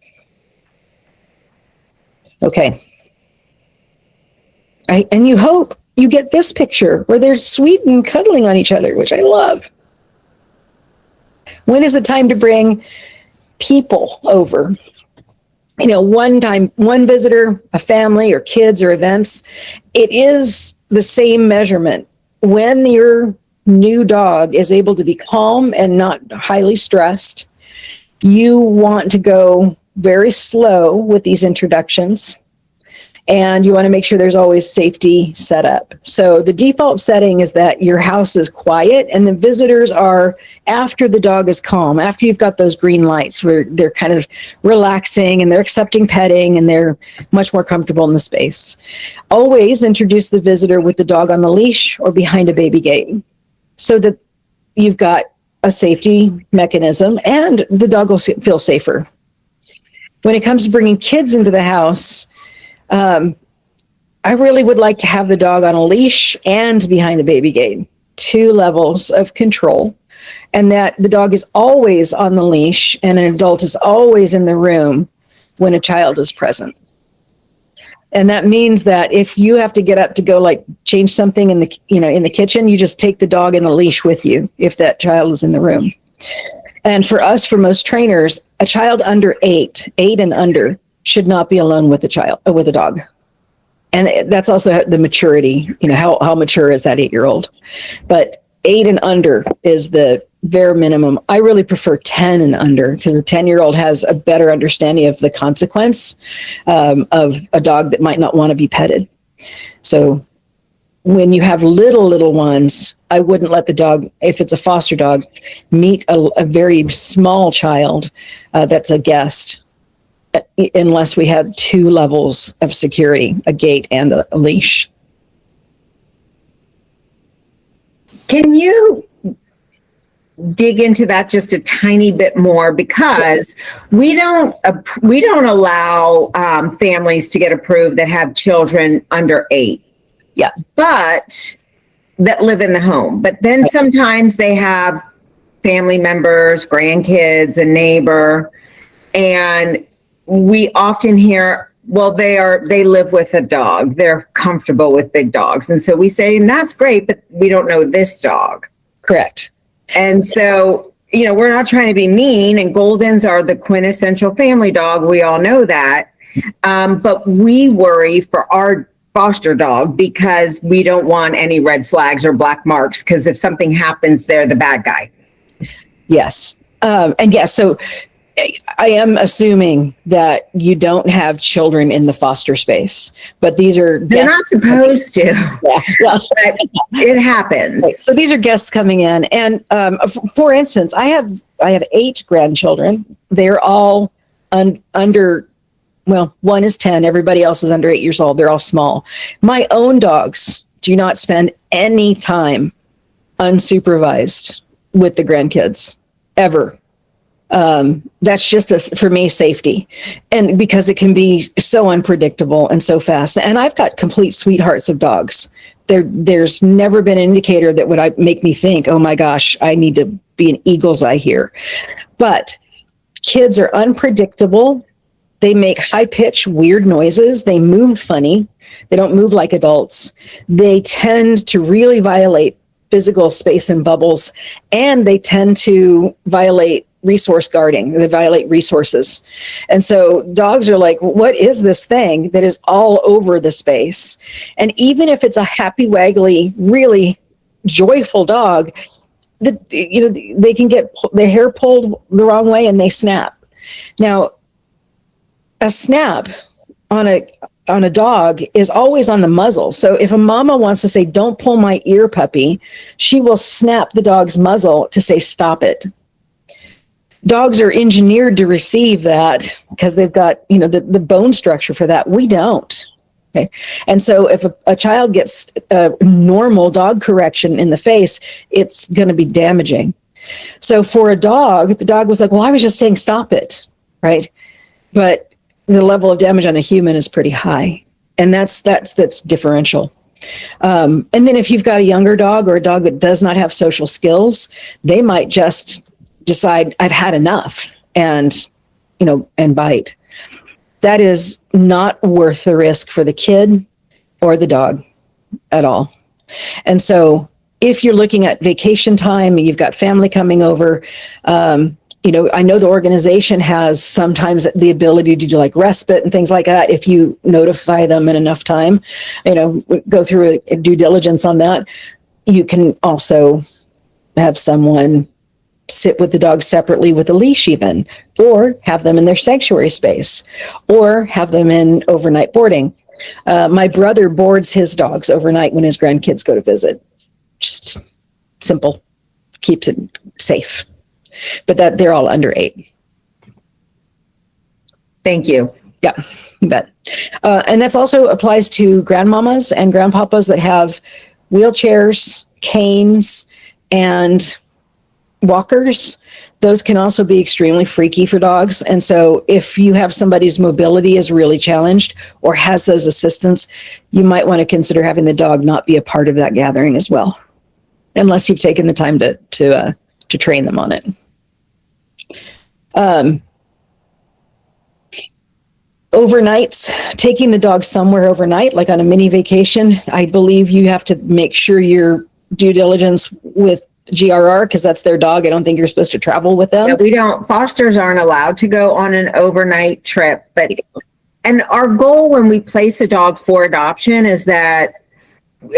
[SPEAKER 2] Okay. And you hope you get this picture where they're sweet and cuddling on each other, which I love. When is it time to bring people over? You know, one visitor, a family or kids or events. It is the same measurement. When your new dog is able to be calm and not highly stressed, you want to go very slow with these introductions, and you want to make sure there's always safety set up. So the default setting is that your house is quiet and the visitors are after the dog is calm, after you've got those green lights where they're kind of relaxing and they're accepting petting and they're much more comfortable in the space. Always introduce the visitor with the dog on the leash or behind a baby gate so that you've got a safety mechanism and the dog will feel safer. When it comes to bringing kids into the house, I really would like to have the dog on a leash and behind a baby gate, 2 levels of control, and that the dog is always on the leash and an adult is always in the room when a child is present. And that means that if you have to get up to go like change something in the kitchen, you just take the dog in the leash with you if that child is in the room. And for us, for most trainers, a child under 8 and under, should not be alone with a dog. And that's also the maturity, how mature is that 8-year-old? But 8 and under is the bare minimum. I really prefer 10 and under because a 10-year-old has a better understanding of the consequence of a dog that might not want to be petted. So when you have little ones, I wouldn't let the dog, if it's a foster dog, meet a very small child that's a guest, unless we had 2 levels of security, a gate and a leash.
[SPEAKER 1] Can you dig into that just a tiny bit more? Because we don't allow families to get approved that have children under 8.
[SPEAKER 2] Yeah.
[SPEAKER 1] But that live in the home. But then sometimes they have family members, grandkids, a neighbor, and we often hear, well, they live with a dog. They're comfortable with big dogs. And so we say, and that's great, but we don't know this dog.
[SPEAKER 2] Correct.
[SPEAKER 1] And so, we're not trying to be mean, and Goldens are the quintessential family dog. We all know that. But we worry for our foster dog because we don't want any red flags or black marks, because if something happens, they're the bad guy.
[SPEAKER 2] Yes. And yes, so I am assuming that you don't have children in the foster space, but these are guests.
[SPEAKER 1] They're not supposed to.
[SPEAKER 2] Yeah. Well,
[SPEAKER 1] but it happens.
[SPEAKER 2] Right. So these are guests coming in, and for instance, I have 8 grandchildren. They're all under. Well, one is 10. Everybody else is under 8 years old. They're all small. My own dogs do not spend any time unsupervised with the grandkids ever. That's just for me, safety. And because it can be so unpredictable and so fast. And I've got complete sweethearts of dogs. There's never been an indicator that would make me think, oh my gosh, I need to be an eagle's eye here. But kids are unpredictable. They make high-pitched, weird noises. They move funny. They don't move like adults. They tend to really violate physical space and bubbles, and they tend to violate resource guarding. They violate resources. And so dogs are like, what is this thing that is all over the space? And even if it's a happy, waggly, really joyful dog, they can get their hair pulled the wrong way and they snap. Now, a snap on a dog is always on the muzzle. So if a mama wants to say, don't pull my ear, puppy, she will snap the dog's muzzle to say, stop it. Dogs are engineered to receive that because they've got, the bone structure for that. We don't. Okay. And so if a child gets a normal dog correction in the face, it's going to be damaging. So for a dog, the dog was like, well, I was just saying, stop it. Right. But the level of damage on a human is pretty high. And that's differential. And then if you've got a younger dog or a dog that does not have social skills, they might just decide, I've had enough, and, and bite. That is not worth the risk for the kid or the dog at all. And so if you're looking at vacation time and you've got family coming over, I know the organization has sometimes the ability to do like respite and things like that. If you notify them in enough time, go through a due diligence on that. You can also have someone sit with the dog separately with a leash even, or have them in their sanctuary space, or have them in overnight boarding. My brother boards his dogs overnight when his grandkids go to visit. Just simple, keeps it safe. But that they're all under 8.
[SPEAKER 1] Thank you.
[SPEAKER 2] Yeah, you bet. And that's also applies to grandmamas and grandpapas that have wheelchairs, canes, and walkers. Those can also be extremely freaky for dogs. And so if you have somebody's mobility is really challenged or has those assistants, you might want to consider having the dog not be a part of that gathering as well, unless you've taken the time to train them on it. Overnights, taking the dog somewhere overnight, like on a mini vacation, I believe you have to make sure your due diligence with GRR, because that's their dog. I don't think you're supposed to travel with them.
[SPEAKER 1] Yeah, fosters aren't allowed to go on an overnight trip, and our goal when we place a dog for adoption is that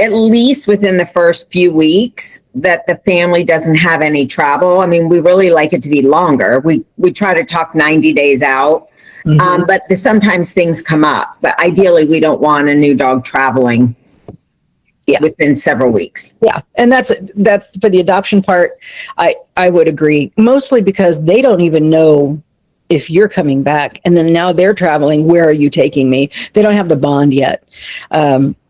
[SPEAKER 1] at least within the first few weeks that the family doesn't have any travel. I mean, we really like it to be longer. We try to talk 90 days out, but sometimes things come up. But ideally, we don't want a new dog traveling within several weeks.
[SPEAKER 2] Yeah, and that's for the adoption part. I would agree, mostly because they don't even know if you're coming back, and then now they're traveling. Where are you taking me? They don't have the bond yet.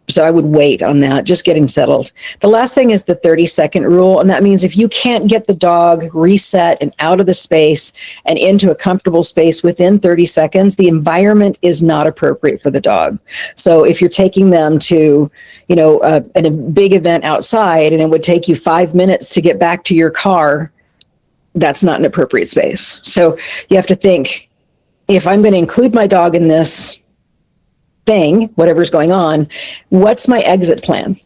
[SPEAKER 2] So I would wait on that, just getting settled. The last thing is the 30-second rule. And that means if you can't get the dog reset and out of the space and into a comfortable space within 30 seconds, the environment is not appropriate for the dog. So if you're taking them to, a big event outside and it would take you 5 minutes to get back to your car, that's not an appropriate space. So you have to think, if I'm going to include my dog in this thing, whatever's going on, what's my exit plan?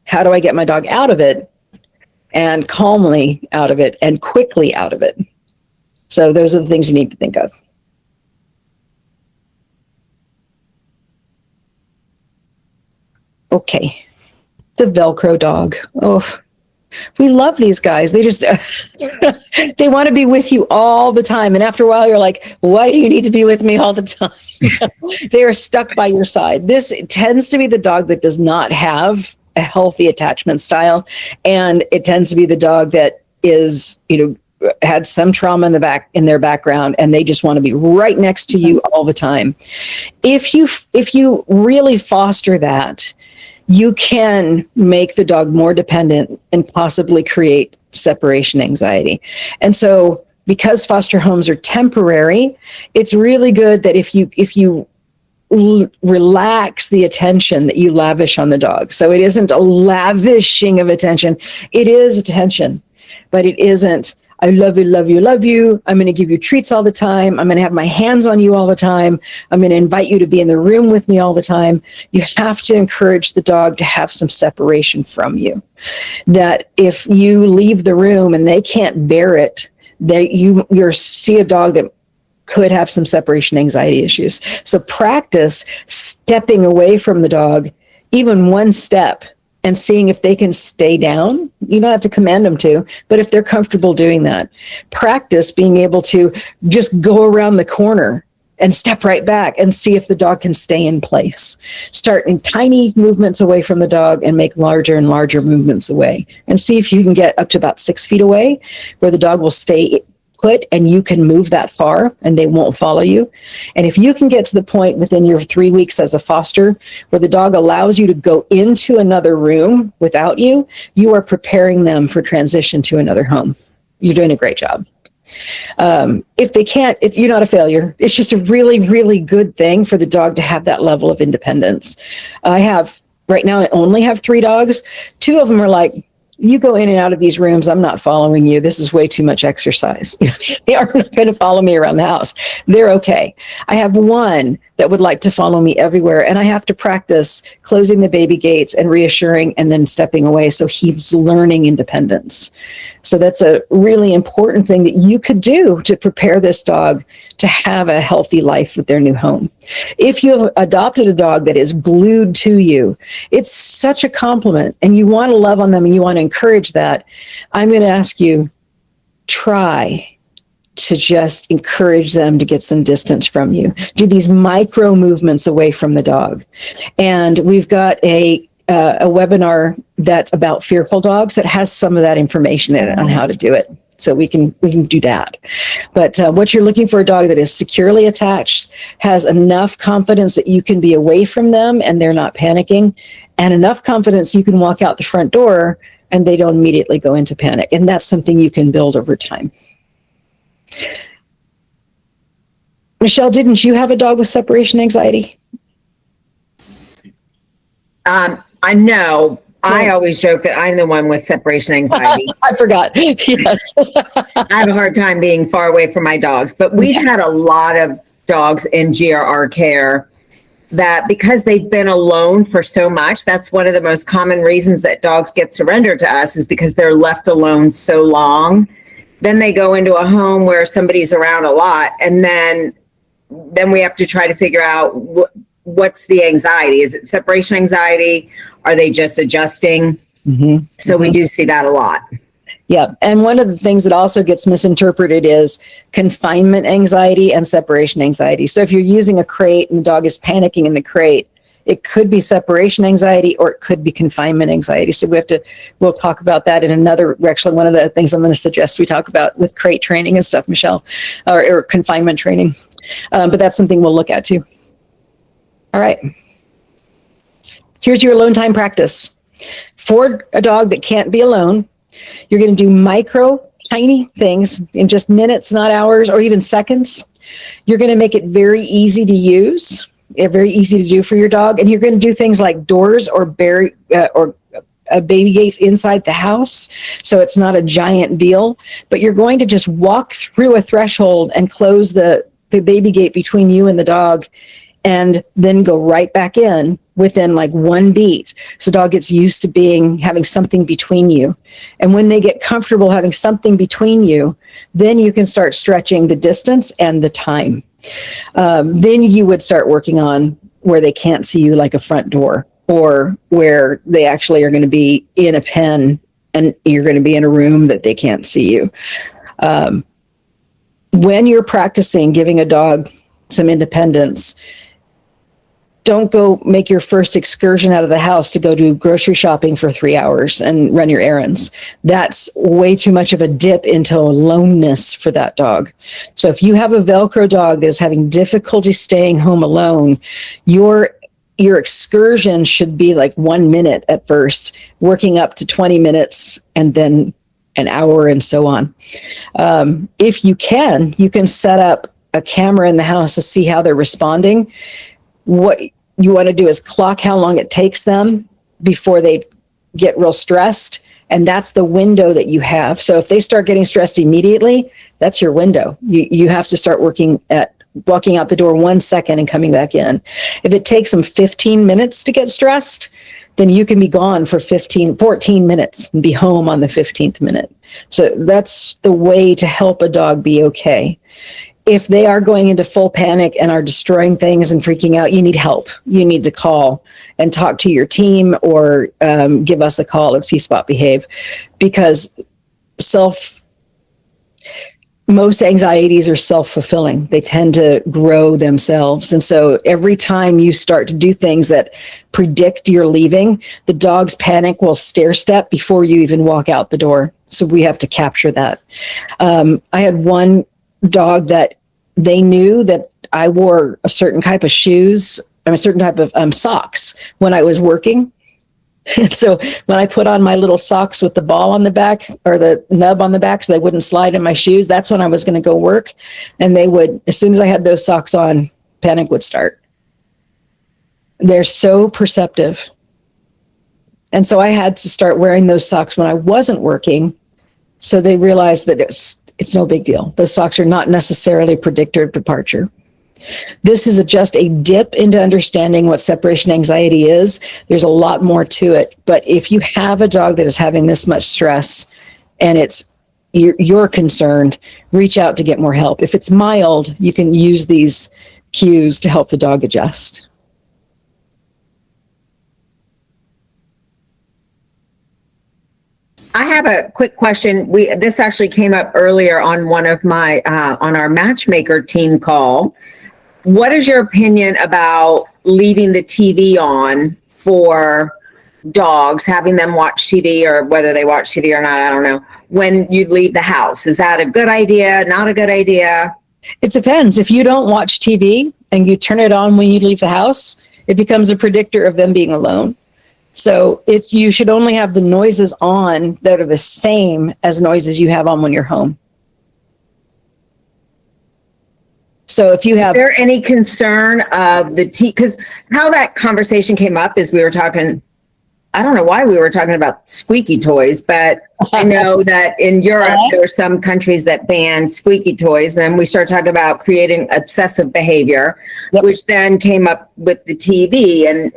[SPEAKER 2] How do I get my dog out of it, and calmly out of it, and quickly out of it? So those are the things you need to think of. Okay. The Velcro dog. Oh, we love these guys. They just, they want to be with you all the time. And after a while, you're like, why do you need to be with me all the time? They are stuck by your side. This tends to be the dog that does not have a healthy attachment style. And it tends to be the dog that is, had some trauma in their background, and they just want to be right next to you all the time. If you really foster that, you can make the dog more dependent and possibly create separation anxiety. And so because foster homes are temporary, it's really good that if you relax the attention that you lavish on the dog. So it isn't a lavishing of attention. It is attention, but it isn't, I love you, love you, love you. I'm going to give you treats all the time. I'm going to have my hands on you all the time. I'm going to invite you to be in the room with me all the time. You have to encourage the dog to have some separation from you. That if you leave the room and they can't bear it, you see a dog that could have some separation anxiety issues. So practice stepping away from the dog, even one step, and seeing if they can stay down. You don't have to command them to, but if they're comfortable doing that, practice being able to just go around the corner and step right back and see if the dog can stay in place. Start in tiny movements away from the dog and make larger and larger movements away, and see if you can get up to about 6 feet away where the dog will stay put and you can move that far and they won't follow you. And if you can get to the point within your 3 weeks as a foster where the dog allows you to go into another room without you, you are preparing them for transition to another home. You're doing a great job. If they can't, you're not a failure. It's just a really, really good thing for the dog to have that level of independence. I have right now I only have 3 dogs. 2 of them are like, you go in and out of these rooms. I'm not following you. This is way too much exercise. They are not going to follow me around the house. They're okay. I have 1 that would like to follow me everywhere. And I have to practice closing the baby gates and reassuring and then stepping away. So he's learning independence. So that's a really important thing that you could do to prepare this dog to have a healthy life with their new home. If you have adopted a dog that is glued to you, it's such a compliment and you want to love on them and you want to encourage that. I'm going to ask you, try to just encourage them to get some distance from you. Do these micro movements away from the dog. And we've got a webinar that's about fearful dogs that has some of that information in it on how to do it. So we can do that. But what you're looking for, a dog that is securely attached, has enough confidence that you can be away from them and they're not panicking, and enough confidence you can walk out the front door and they don't immediately go into panic. And that's something you can build over time. Michelle, didn't you have a dog with separation anxiety?
[SPEAKER 1] I know. I always joke that I'm the one with separation anxiety.
[SPEAKER 2] I forgot. Yes.
[SPEAKER 1] I have a hard time being far away from my dogs, but we've had a lot of dogs in GRR care that, because they've been alone for so much, that's one of the most common reasons that dogs get surrendered to us, is because they're left alone so long. Then they go into a home where somebody's around a lot, and then we have to try to figure out what's the anxiety. Is it separation anxiety? Are they just adjusting? Mm-hmm. So we do see that a lot.
[SPEAKER 2] Yeah. And one of the things that also gets misinterpreted is confinement anxiety and separation anxiety. So if you're using a crate and the dog is panicking in the crate, it could be separation anxiety or it could be confinement anxiety. So we'll talk about that in another, actually one of the things I'm going to suggest we talk about with crate training and stuff, Michelle, or confinement training. But that's something we'll look at too. All right. Here's your alone time practice. For a dog that can't be alone, you're going to do micro, tiny things in just minutes, not hours, or even seconds. You're going to make it very easy to use, very easy to do for your dog. And you're going to do things like doors or baby gates inside the house. So it's not a giant deal, but you're going to just walk through a threshold and close the baby gate between you and the dog, and then go right back in within like 1 beat. So dog gets used to having something between you. And when they get comfortable having something between you, then you can start stretching the distance and the time. Then you would start working on where they can't see you, like a front door, or where they actually are going to be in a pen and you're going to be in a room that they can't see you. When you're practicing giving a dog some independence, don't go make your first excursion out of the house to go do grocery shopping for 3 hours and run your errands. That's way too much of a dip into aloneness for that dog. So if you have a Velcro dog that is having difficulty staying home alone, your excursion should be like 1 minute at first, working up to 20 minutes and then an hour and so on. If you can set up a camera in the house to see how they're responding. What you want to do is clock how long it takes them before they get real stressed. And that's the window that you have. So if they start getting stressed immediately, that's your window. You have to start walking out the door 1 second and coming back in. If it takes them 15 minutes to get stressed, then you can be gone for 14 minutes and be home on the 15th minute. So that's the way to help a dog be okay. If they are going into full panic and are destroying things and freaking out, you need help. You need to call and talk to your team, or give us a call at C-Spot Behave, because most anxieties are self-fulfilling. They tend to grow themselves. And so every time you start to do things that predict you're leaving, the dog's panic will stair step before you even walk out the door. So we have to capture that. I had one dog that they knew that I wore a certain type of shoes and a certain type of socks when I was working. And so when I put on my little socks with the ball on the back, or the nub on the back, so they wouldn't slide in my shoes, that's when I was going to go work. And they would, as soon as I had those socks on, panic would start. They're so perceptive. And so I had to start wearing those socks when I wasn't working. So they realized that it's no big deal. Those socks are not necessarily a predictor of departure. This is just a dip into understanding what separation anxiety is. There's a lot more to it. But if you have a dog that is having this much stress and you're concerned, reach out to get more help. If it's mild, you can use these cues to help the dog adjust.
[SPEAKER 1] I have a quick question. This actually came up earlier on one of my on our matchmaker team call. What is your opinion about leaving the TV on for dogs, having them watch TV, or whether they watch TV or not, I don't know, when you leave the house? Is that a good idea? Not a good idea?
[SPEAKER 2] It depends. If you don't watch TV and you turn it on when you leave the house, it becomes a predictor of them being alone. So you should only have the noises on that are the same as noises you have on when you're home. So if you have...
[SPEAKER 1] Is there any concern of the because how that conversation came up is we were talking, I don't know why we were talking about squeaky toys, but I know that in Europe, there are some countries that ban squeaky toys. Then we started talking about creating obsessive behavior, which then came up with the TV. And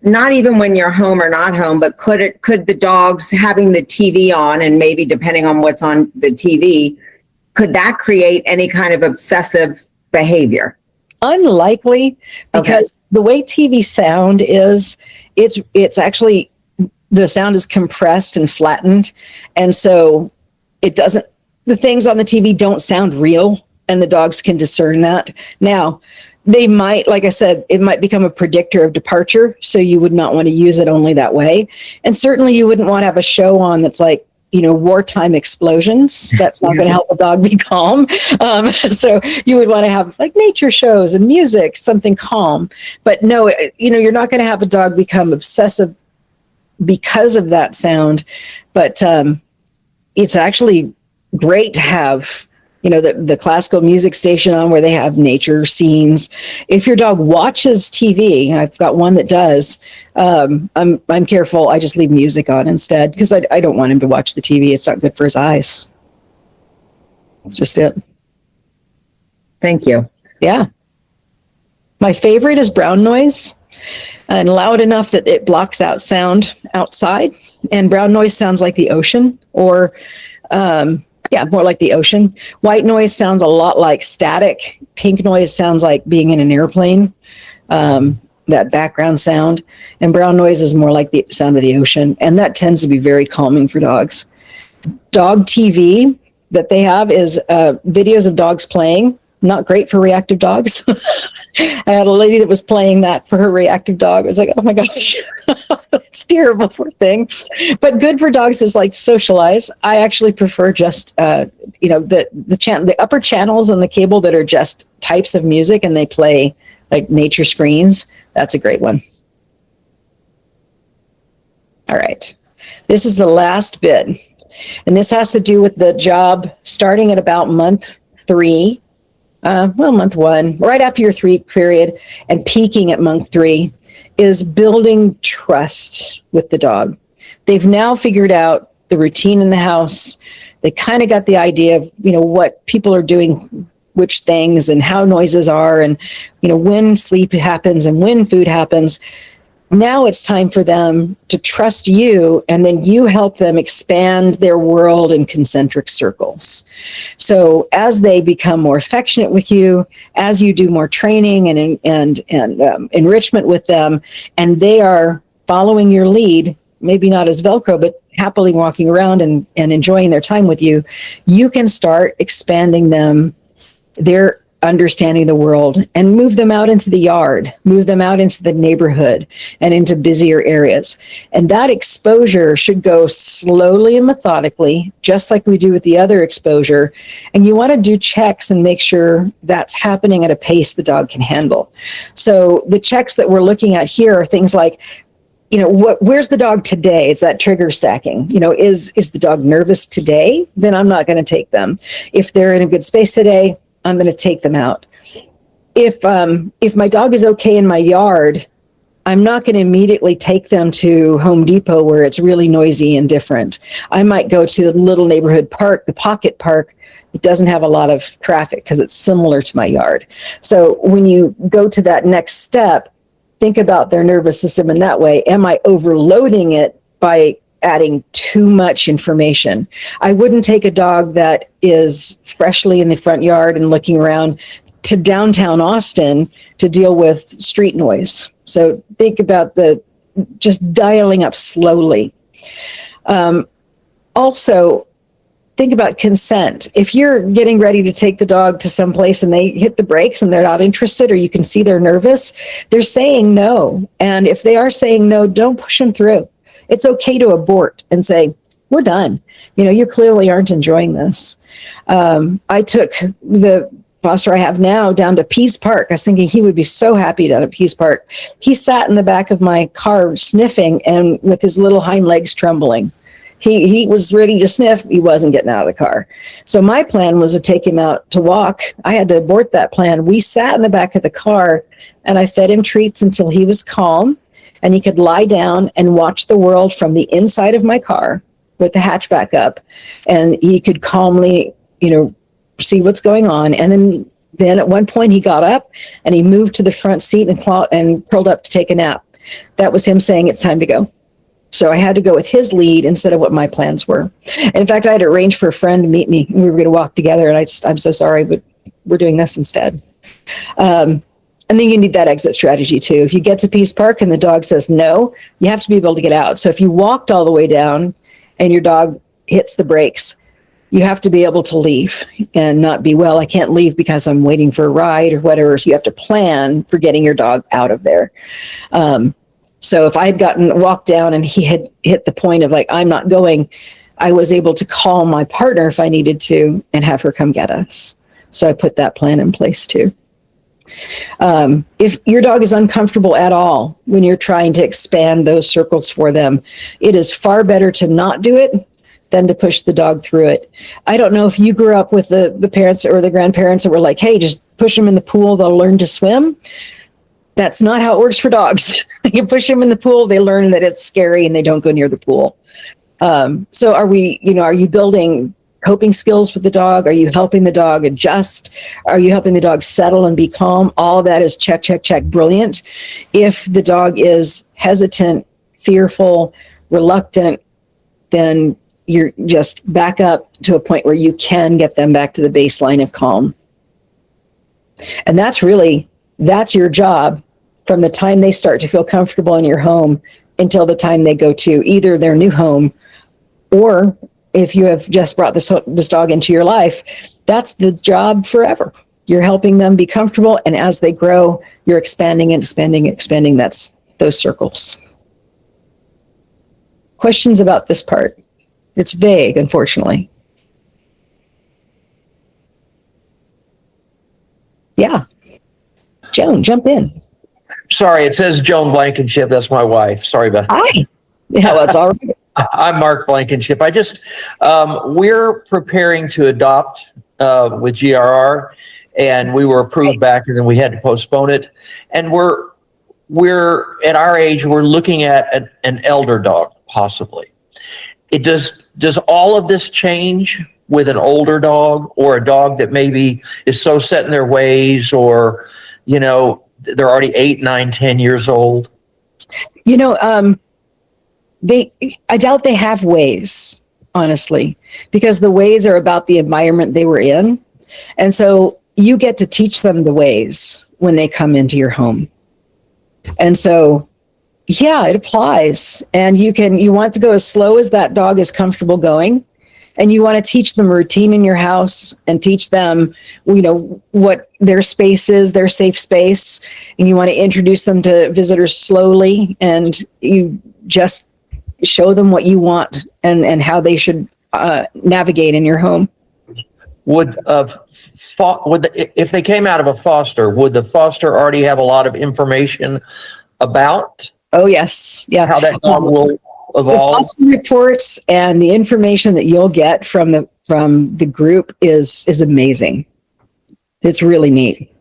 [SPEAKER 1] not even when you're home or not home, but could the dogs having the TV on, and maybe depending on what's on the TV, could that create any kind of obsessive behavior?
[SPEAKER 2] Unlikely, because the way TV sound is, it's actually, the sound is compressed and flattened. And so the things on the TV don't sound real, and the dogs can discern that. Now, they might, like I said, it might become a predictor of departure. So you would not want to use it only that way. And certainly you wouldn't want to have a show on that's like, wartime explosions. That's not going to help a dog be calm. So you would want to have like nature shows and music, something calm. But no, you're not going to have a dog become obsessive because of that sound. But it's actually great to have, the classical music station on where they have nature scenes. If your dog watches TV, I've got one that does, I'm careful. I just leave music on instead, because I don't want him to watch the TV. It's not good for his eyes. That's just it.
[SPEAKER 1] Thank you.
[SPEAKER 2] Yeah. My favorite is brown noise, and loud enough that it blocks out sound outside. And brown noise sounds like the ocean, or more like the ocean. White noise sounds a lot like static. Pink noise sounds like being in an airplane, that background sound. And brown noise is more like the sound of the ocean. And that tends to be very calming for dogs. Dog TV that they have is videos of dogs playing. Not great for reactive dogs. I had a lady that was playing that for her reactive dog. I was like, oh my gosh, it's terrible, poor thing. But good for dogs is like socialize. I actually prefer just, the upper channels on the cable that are just types of music, and they play like nature screens. That's a great one. All right. This is the last bit. And this has to do with the job starting at about month 3. Month 1, right after your 3-week period, and peaking at month 3, is building trust with the dog. They've now figured out the routine in the house. They kind of got the idea of, what people are doing, which things, and how noises are, and, when sleep happens and when food happens. Now it's time for them to trust you, and then you help them expand their world in concentric circles. So as they become more affectionate with you, as you do more training and enrichment with them, and they are following your lead, maybe not as Velcro, but happily walking around and enjoying their time with you, you can start expanding their understanding the world, and move them out into the yard, move them out into the neighborhood and into busier areas. And that exposure should go slowly and methodically, just like we do with the other exposure. And you want to do checks and make sure that's happening at a pace the dog can handle. So the checks that we're looking at here are things like, where's the dog today? It's that trigger stacking. Is the dog nervous today? Then I'm not going to take them. If they're in a good space today, I'm going to take them out. If my dog is okay in my yard, I'm not going to immediately take them to Home Depot where it's really noisy and different. I might go to the little neighborhood park, the pocket park. It doesn't have a lot of traffic because it's similar to my yard. So when you go to that next step, think about their nervous system in that way. Am I overloading it by adding too much information? I wouldn't take a dog that is freshly in the front yard and looking around to downtown Austin to deal with street noise. So think about just dialing up slowly. Also, think about consent. If you're getting ready to take the dog to some place and they hit the brakes and they're not interested, or you can see they're nervous, they're saying no. And if they are saying no, don't push them through. It's okay to abort and say, we're done. You clearly aren't enjoying this. I took the foster I have now down to Peace Park. I was thinking he would be so happy down at Peace Park. He sat in the back of my car sniffing and with his little hind legs trembling. He was ready to sniff. He wasn't getting out of the car. So my plan was to take him out to walk. I had to abort that plan. We sat in the back of the car and I fed him treats until he was calm and he could lie down and watch the world from the inside of my car with the hatchback up. And he could calmly, see what's going on. And then at one point he got up and he moved to the front seat and curled up to take a nap. That was him saying it's time to go. So I had to go with his lead instead of what my plans were. And in fact, I had arranged for a friend to meet me. We were going to walk together and I'm so sorry, but we're doing this instead. And then you need that exit strategy too. If you get to Peace Park and the dog says no, you have to be able to get out. So if you walked all the way down and your dog hits the brakes, you have to be able to leave and not be, well, I can't leave because I'm waiting for a ride or whatever. So you have to plan for getting your dog out of there. So if I had walked down and he had hit the point of like, I'm not going, I was able to call my partner if I needed to and have her come get us. So I put that plan in place too. If your dog is uncomfortable at all when you're trying to expand those circles for them, it is far better to not do it than to push the dog through it. I don't know if you grew up with the parents or the grandparents that were like, hey, just push them in the pool, they'll learn to swim. That's not how it works for dogs. You push them in the pool, they learn that it's scary and they don't go near the pool. So are you building coping skills with the dog? Are you helping the dog adjust? Are you helping the dog settle and be calm? All of that is check, check, check, brilliant. If the dog is hesitant, fearful, reluctant, then you're just back up to a point where you can get them back to the baseline of calm. And that's your job from the time they start to feel comfortable in your home until the time they go to either their new home, or if you have just brought this dog into your life, that's the job forever. You're helping them be comfortable. And as they grow, you're expanding and expanding. That's those circles. Questions about this part? It's vague, unfortunately. Yeah. Joan, jump in.
[SPEAKER 5] Sorry, it says Joan Blankenship. That's my wife. Sorry about that.
[SPEAKER 2] Hi. Yeah, that's all right.
[SPEAKER 5] I'm Mark Blankenship. We're preparing to adopt with GRR, and we were approved back, and then we had to postpone it. And we're at our age, we're looking at an elder dog, possibly. Does all of this change with an older dog or a dog that maybe is so set in their ways, or, they're already 8, 9, 10 years old?
[SPEAKER 2] I doubt they have ways, honestly, because the ways are about the environment they were in. And so you get to teach them the ways when they come into your home. And so, yeah, it applies. And you want to go as slow as that dog is comfortable going. And you want to teach them routine in your house and teach them, what their space is, their safe space. And you want to introduce them to visitors slowly, and you just show them what you want and how they should navigate in your home.
[SPEAKER 5] If they came out of a foster, would the foster already have a lot of information about?
[SPEAKER 2] Oh, yes. Yeah.
[SPEAKER 5] How that dog will evolve?
[SPEAKER 2] The foster reports and the information that you'll get from the group is amazing. It's really neat.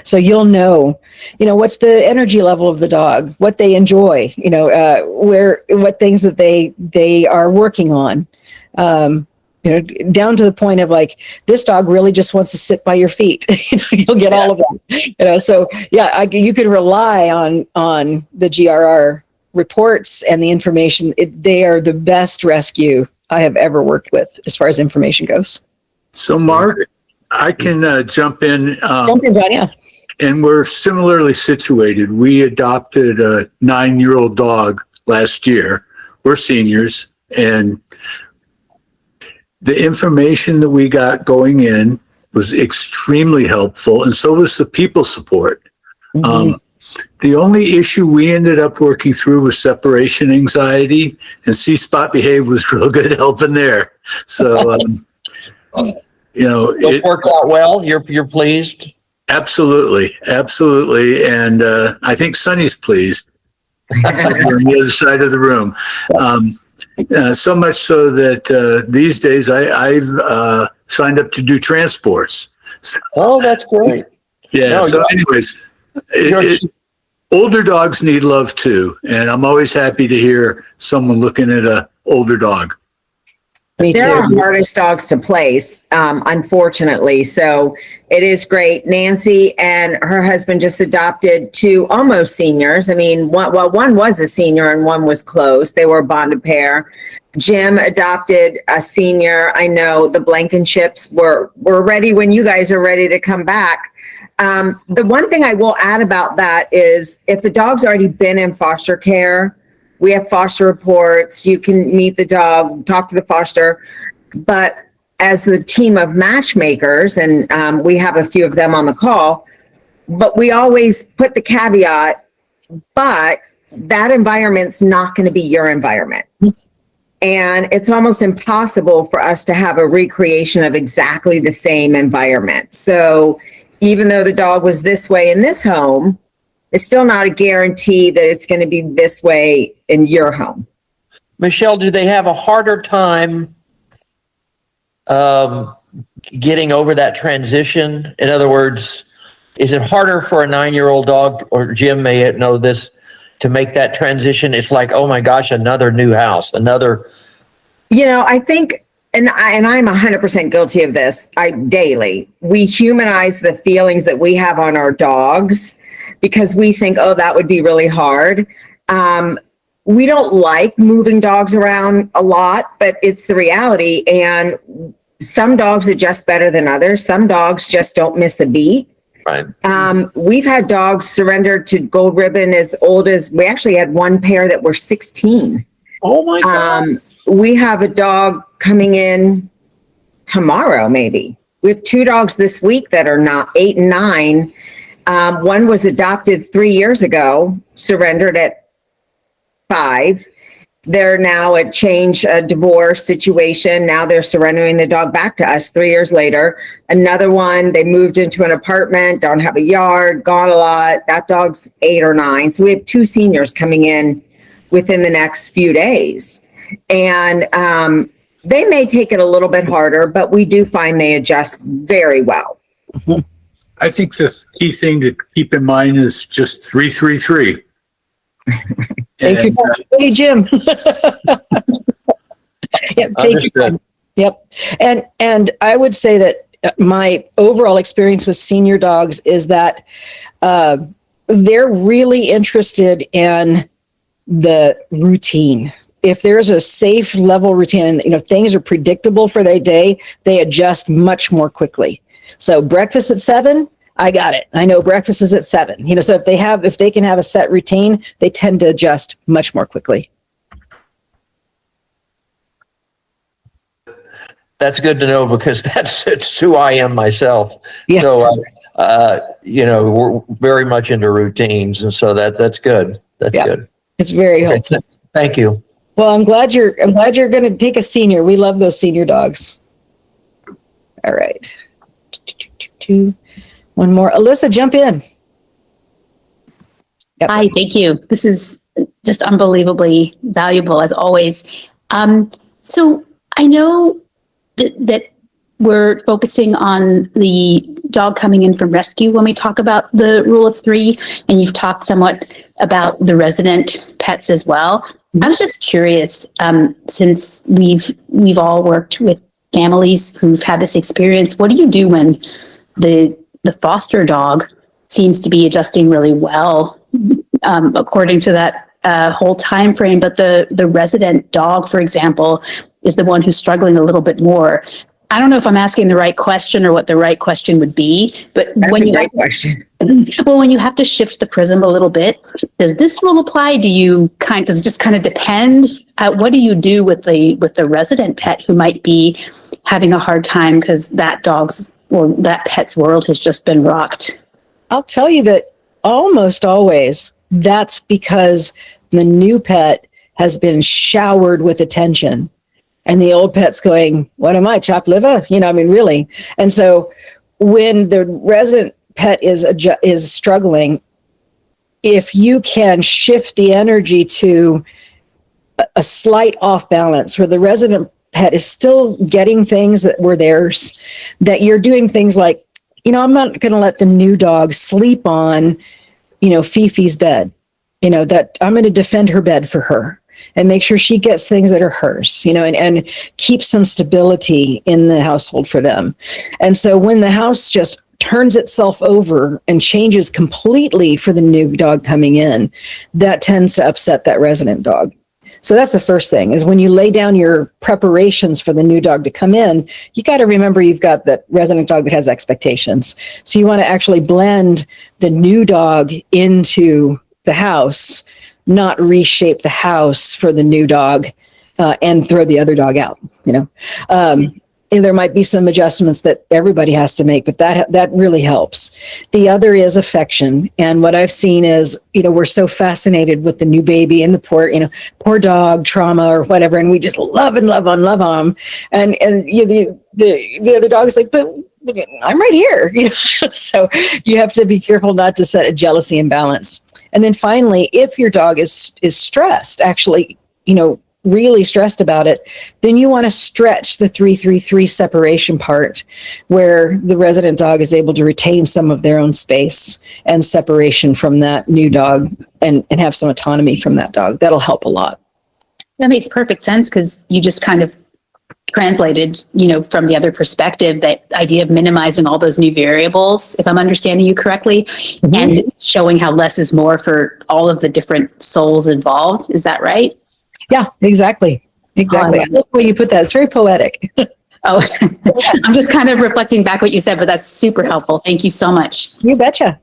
[SPEAKER 2] So you'll know, what's the energy level of the dog, what they enjoy, what things that they are working on. Down to the point of like, this dog really just wants to sit by your feet. You'll get all of that. So yeah, you can rely on the GRR reports and the information. They are the best rescue I have ever worked with as far as information goes.
[SPEAKER 6] So Mark, I can jump in.
[SPEAKER 2] Jump in, John, yeah.
[SPEAKER 6] And we're similarly situated. We adopted a 9-year-old dog last year. We're seniors, and the information that we got going in was extremely helpful, and so was the people support.
[SPEAKER 2] Mm-hmm.
[SPEAKER 6] The only issue we ended up working through was separation anxiety, and C-Spot Behave was real good helping there. So,
[SPEAKER 5] It's worked out well. You're pleased?
[SPEAKER 6] Absolutely. And I think Sonny's pleased. On the other side of the room. So much so that these days I've signed up to do transports.
[SPEAKER 5] Oh, that's great.
[SPEAKER 6] Yeah.
[SPEAKER 5] No,
[SPEAKER 6] so anyways, older dogs need love too. And I'm always happy to hear someone looking at a older dog.
[SPEAKER 2] Me
[SPEAKER 1] They're our
[SPEAKER 2] too.
[SPEAKER 1] hardest dogs to place, unfortunately. So it is great. Nancy and her husband just adopted 2 almost seniors. I mean, one was a senior and one was close. They were a bonded pair. Jim adopted a senior. I know the Blankenships were ready when you guys are ready to come back. The one thing I will add about that is if the dog's already been in foster care, we have foster reports. You can meet the dog, talk to the foster. But as the team of matchmakers, and we have a few of them on the call, but we always put the caveat, but that environment's not going to be your environment. And it's almost impossible for us to have a recreation of exactly the same environment. So even though the dog was this way in this home, it's still not a guarantee that it's going to be this way in your home.
[SPEAKER 5] Michelle, do they have a harder time getting over that transition? In other words, is it harder for a 9-year-old dog, or Jim may know this, to make that transition? It's like, oh my gosh, another new house, another.
[SPEAKER 1] I think, and I'm 100% guilty of this. Daily, we humanize the feelings that we have on our dogs because we think, oh, that would be really hard. We don't like moving dogs around a lot, but it's the reality. And some dogs adjust better than others. Some dogs just don't miss a beat.
[SPEAKER 5] Right.
[SPEAKER 1] We've had dogs surrendered to Gold Ribbon as old as, we actually had one pair that were 16.
[SPEAKER 5] Oh my God.
[SPEAKER 1] We have a dog coming in tomorrow, maybe. We have 2 dogs this week that are not 8 and 9. One was adopted 3 years ago, surrendered at 5. They're now a divorce situation. Now they're surrendering the dog back to us 3 years later. Another one, they moved into an apartment, don't have a yard, gone a lot. That dog's 8 or 9. So we have 2 seniors coming in within the next few days. And they may take it a little bit harder, but we do find they adjust very well.
[SPEAKER 6] I think the key thing to keep in mind is just 333.
[SPEAKER 2] Thank you. Hey, Jim. Yep, take your time. Yep. And I would say that my overall experience with senior dogs is that they're really interested in the routine. If there's a safe level routine, things are predictable for their day, they adjust much more quickly. So breakfast at 7, I got it. I know breakfast is at 7. So if they can have a set routine, they tend to adjust much more quickly.
[SPEAKER 5] That's good to know because it's who I am myself.
[SPEAKER 2] Yeah.
[SPEAKER 5] So, we're very much into routines, and so that's good. That's good.
[SPEAKER 2] It's very helpful.
[SPEAKER 5] Thank you.
[SPEAKER 2] Well, I'm glad you're going to take a senior. We love those senior dogs. All right. One more. Alyssa, jump in. Yep.
[SPEAKER 7] Hi, thank you. This is just unbelievably valuable as always. So I know that we're focusing on the dog coming in from rescue when we talk about the rule of three, and you've talked somewhat about the resident pets as well. I was just curious, since we've all worked with families who've had this experience, what do you do when the foster dog seems to be adjusting really well, according to that whole time frame, but the resident dog, for example, is the one who's struggling a little bit more? I don't know if I'm asking the right question or what the right question would be, but
[SPEAKER 1] That's a great question.
[SPEAKER 7] well, when you have to shift the prism a little bit, does this rule apply? Does it just kind of depend? What do you do with the resident pet who might be having a hard time because that pet's world has just been rocked?
[SPEAKER 2] I'll tell you that almost always that's because the new pet has been showered with attention. And the old pet's going, what am I, chopped liver? Really. And so when the resident pet is struggling, if you can shift the energy to a slight off balance where the resident pet is still getting things that were theirs, that you're doing things like, I'm not going to let the new dog sleep on, Fifi's bed, that I'm going to defend her bed for her and make sure she gets things that are hers, and keep some stability in the household for them. And so when the house just turns itself over and changes completely for the new dog coming in, that tends to upset that resident dog. So that's the first thing, is when you lay down your preparations for the new dog to come in, you got to remember you've got that resident dog that has expectations. So you want to actually blend the new dog into the house, not reshape the house for the new dog and throw the other dog out, And there might be some adjustments that everybody has to make, but that really helps. The other is affection. And what I've seen is, we're so fascinated with the new baby and the poor dog trauma or whatever. And we just love them. And the other dog is like, but I'm right here. So you have to be careful not to set a jealousy imbalance. And then finally, if your dog is stressed, actually, really stressed about it, then you want to stretch the 3-3-3 separation part where the resident dog is able to retain some of their own space and separation from that new dog and have some autonomy from that dog. That'll help a lot.
[SPEAKER 7] That makes perfect sense, because you just kind of translated, from the other perspective, that idea of minimizing all those new variables, if I'm understanding you correctly, and showing how less is more for all of the different souls involved. Is that right?
[SPEAKER 2] Yeah, exactly. I love the way you put that. It's very poetic.
[SPEAKER 7] Oh, I'm just kind of reflecting back what you said, but that's super helpful. Thank you so much.
[SPEAKER 2] You betcha.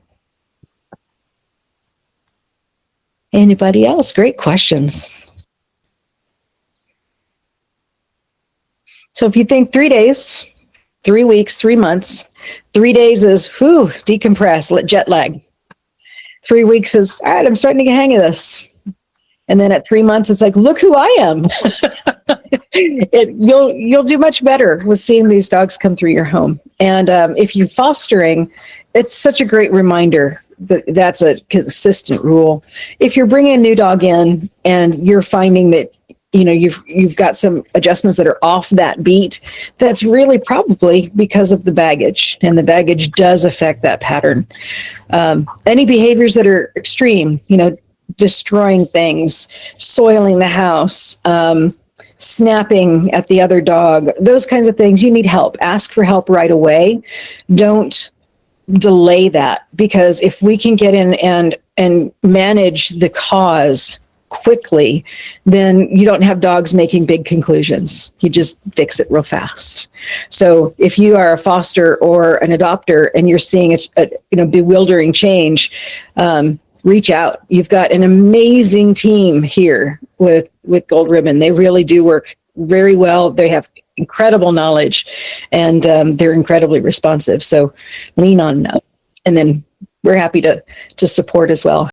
[SPEAKER 2] Anybody else? Great questions. So if you think 3 days, 3 weeks, 3 months, 3 days is, decompress, let jet lag. 3 weeks is, all right, I'm starting to get hang of this. And then at 3 months, it's like, look who I am. You'll do much better with seeing these dogs come through your home. And if you're fostering, it's such a great reminder that that's a consistent rule. If you're bringing a new dog in and you're finding that you've got some adjustments that are off that beat, that's really probably because of the baggage, and the baggage does affect that pattern. Any behaviors that are extreme, destroying things, soiling the house, snapping at the other dog, those kinds of things, you need help. Ask for help right away. Don't delay that, because if we can get in and manage the cause quickly, then you don't have dogs making big conclusions. You just fix it real fast. So if you are a foster or an adopter and you're seeing a bewildering change, reach out. You've got an amazing team here with Gold Ribbon. They really do work very well. They have incredible knowledge, and they're incredibly responsive. So lean on them. And then we're happy to support as well.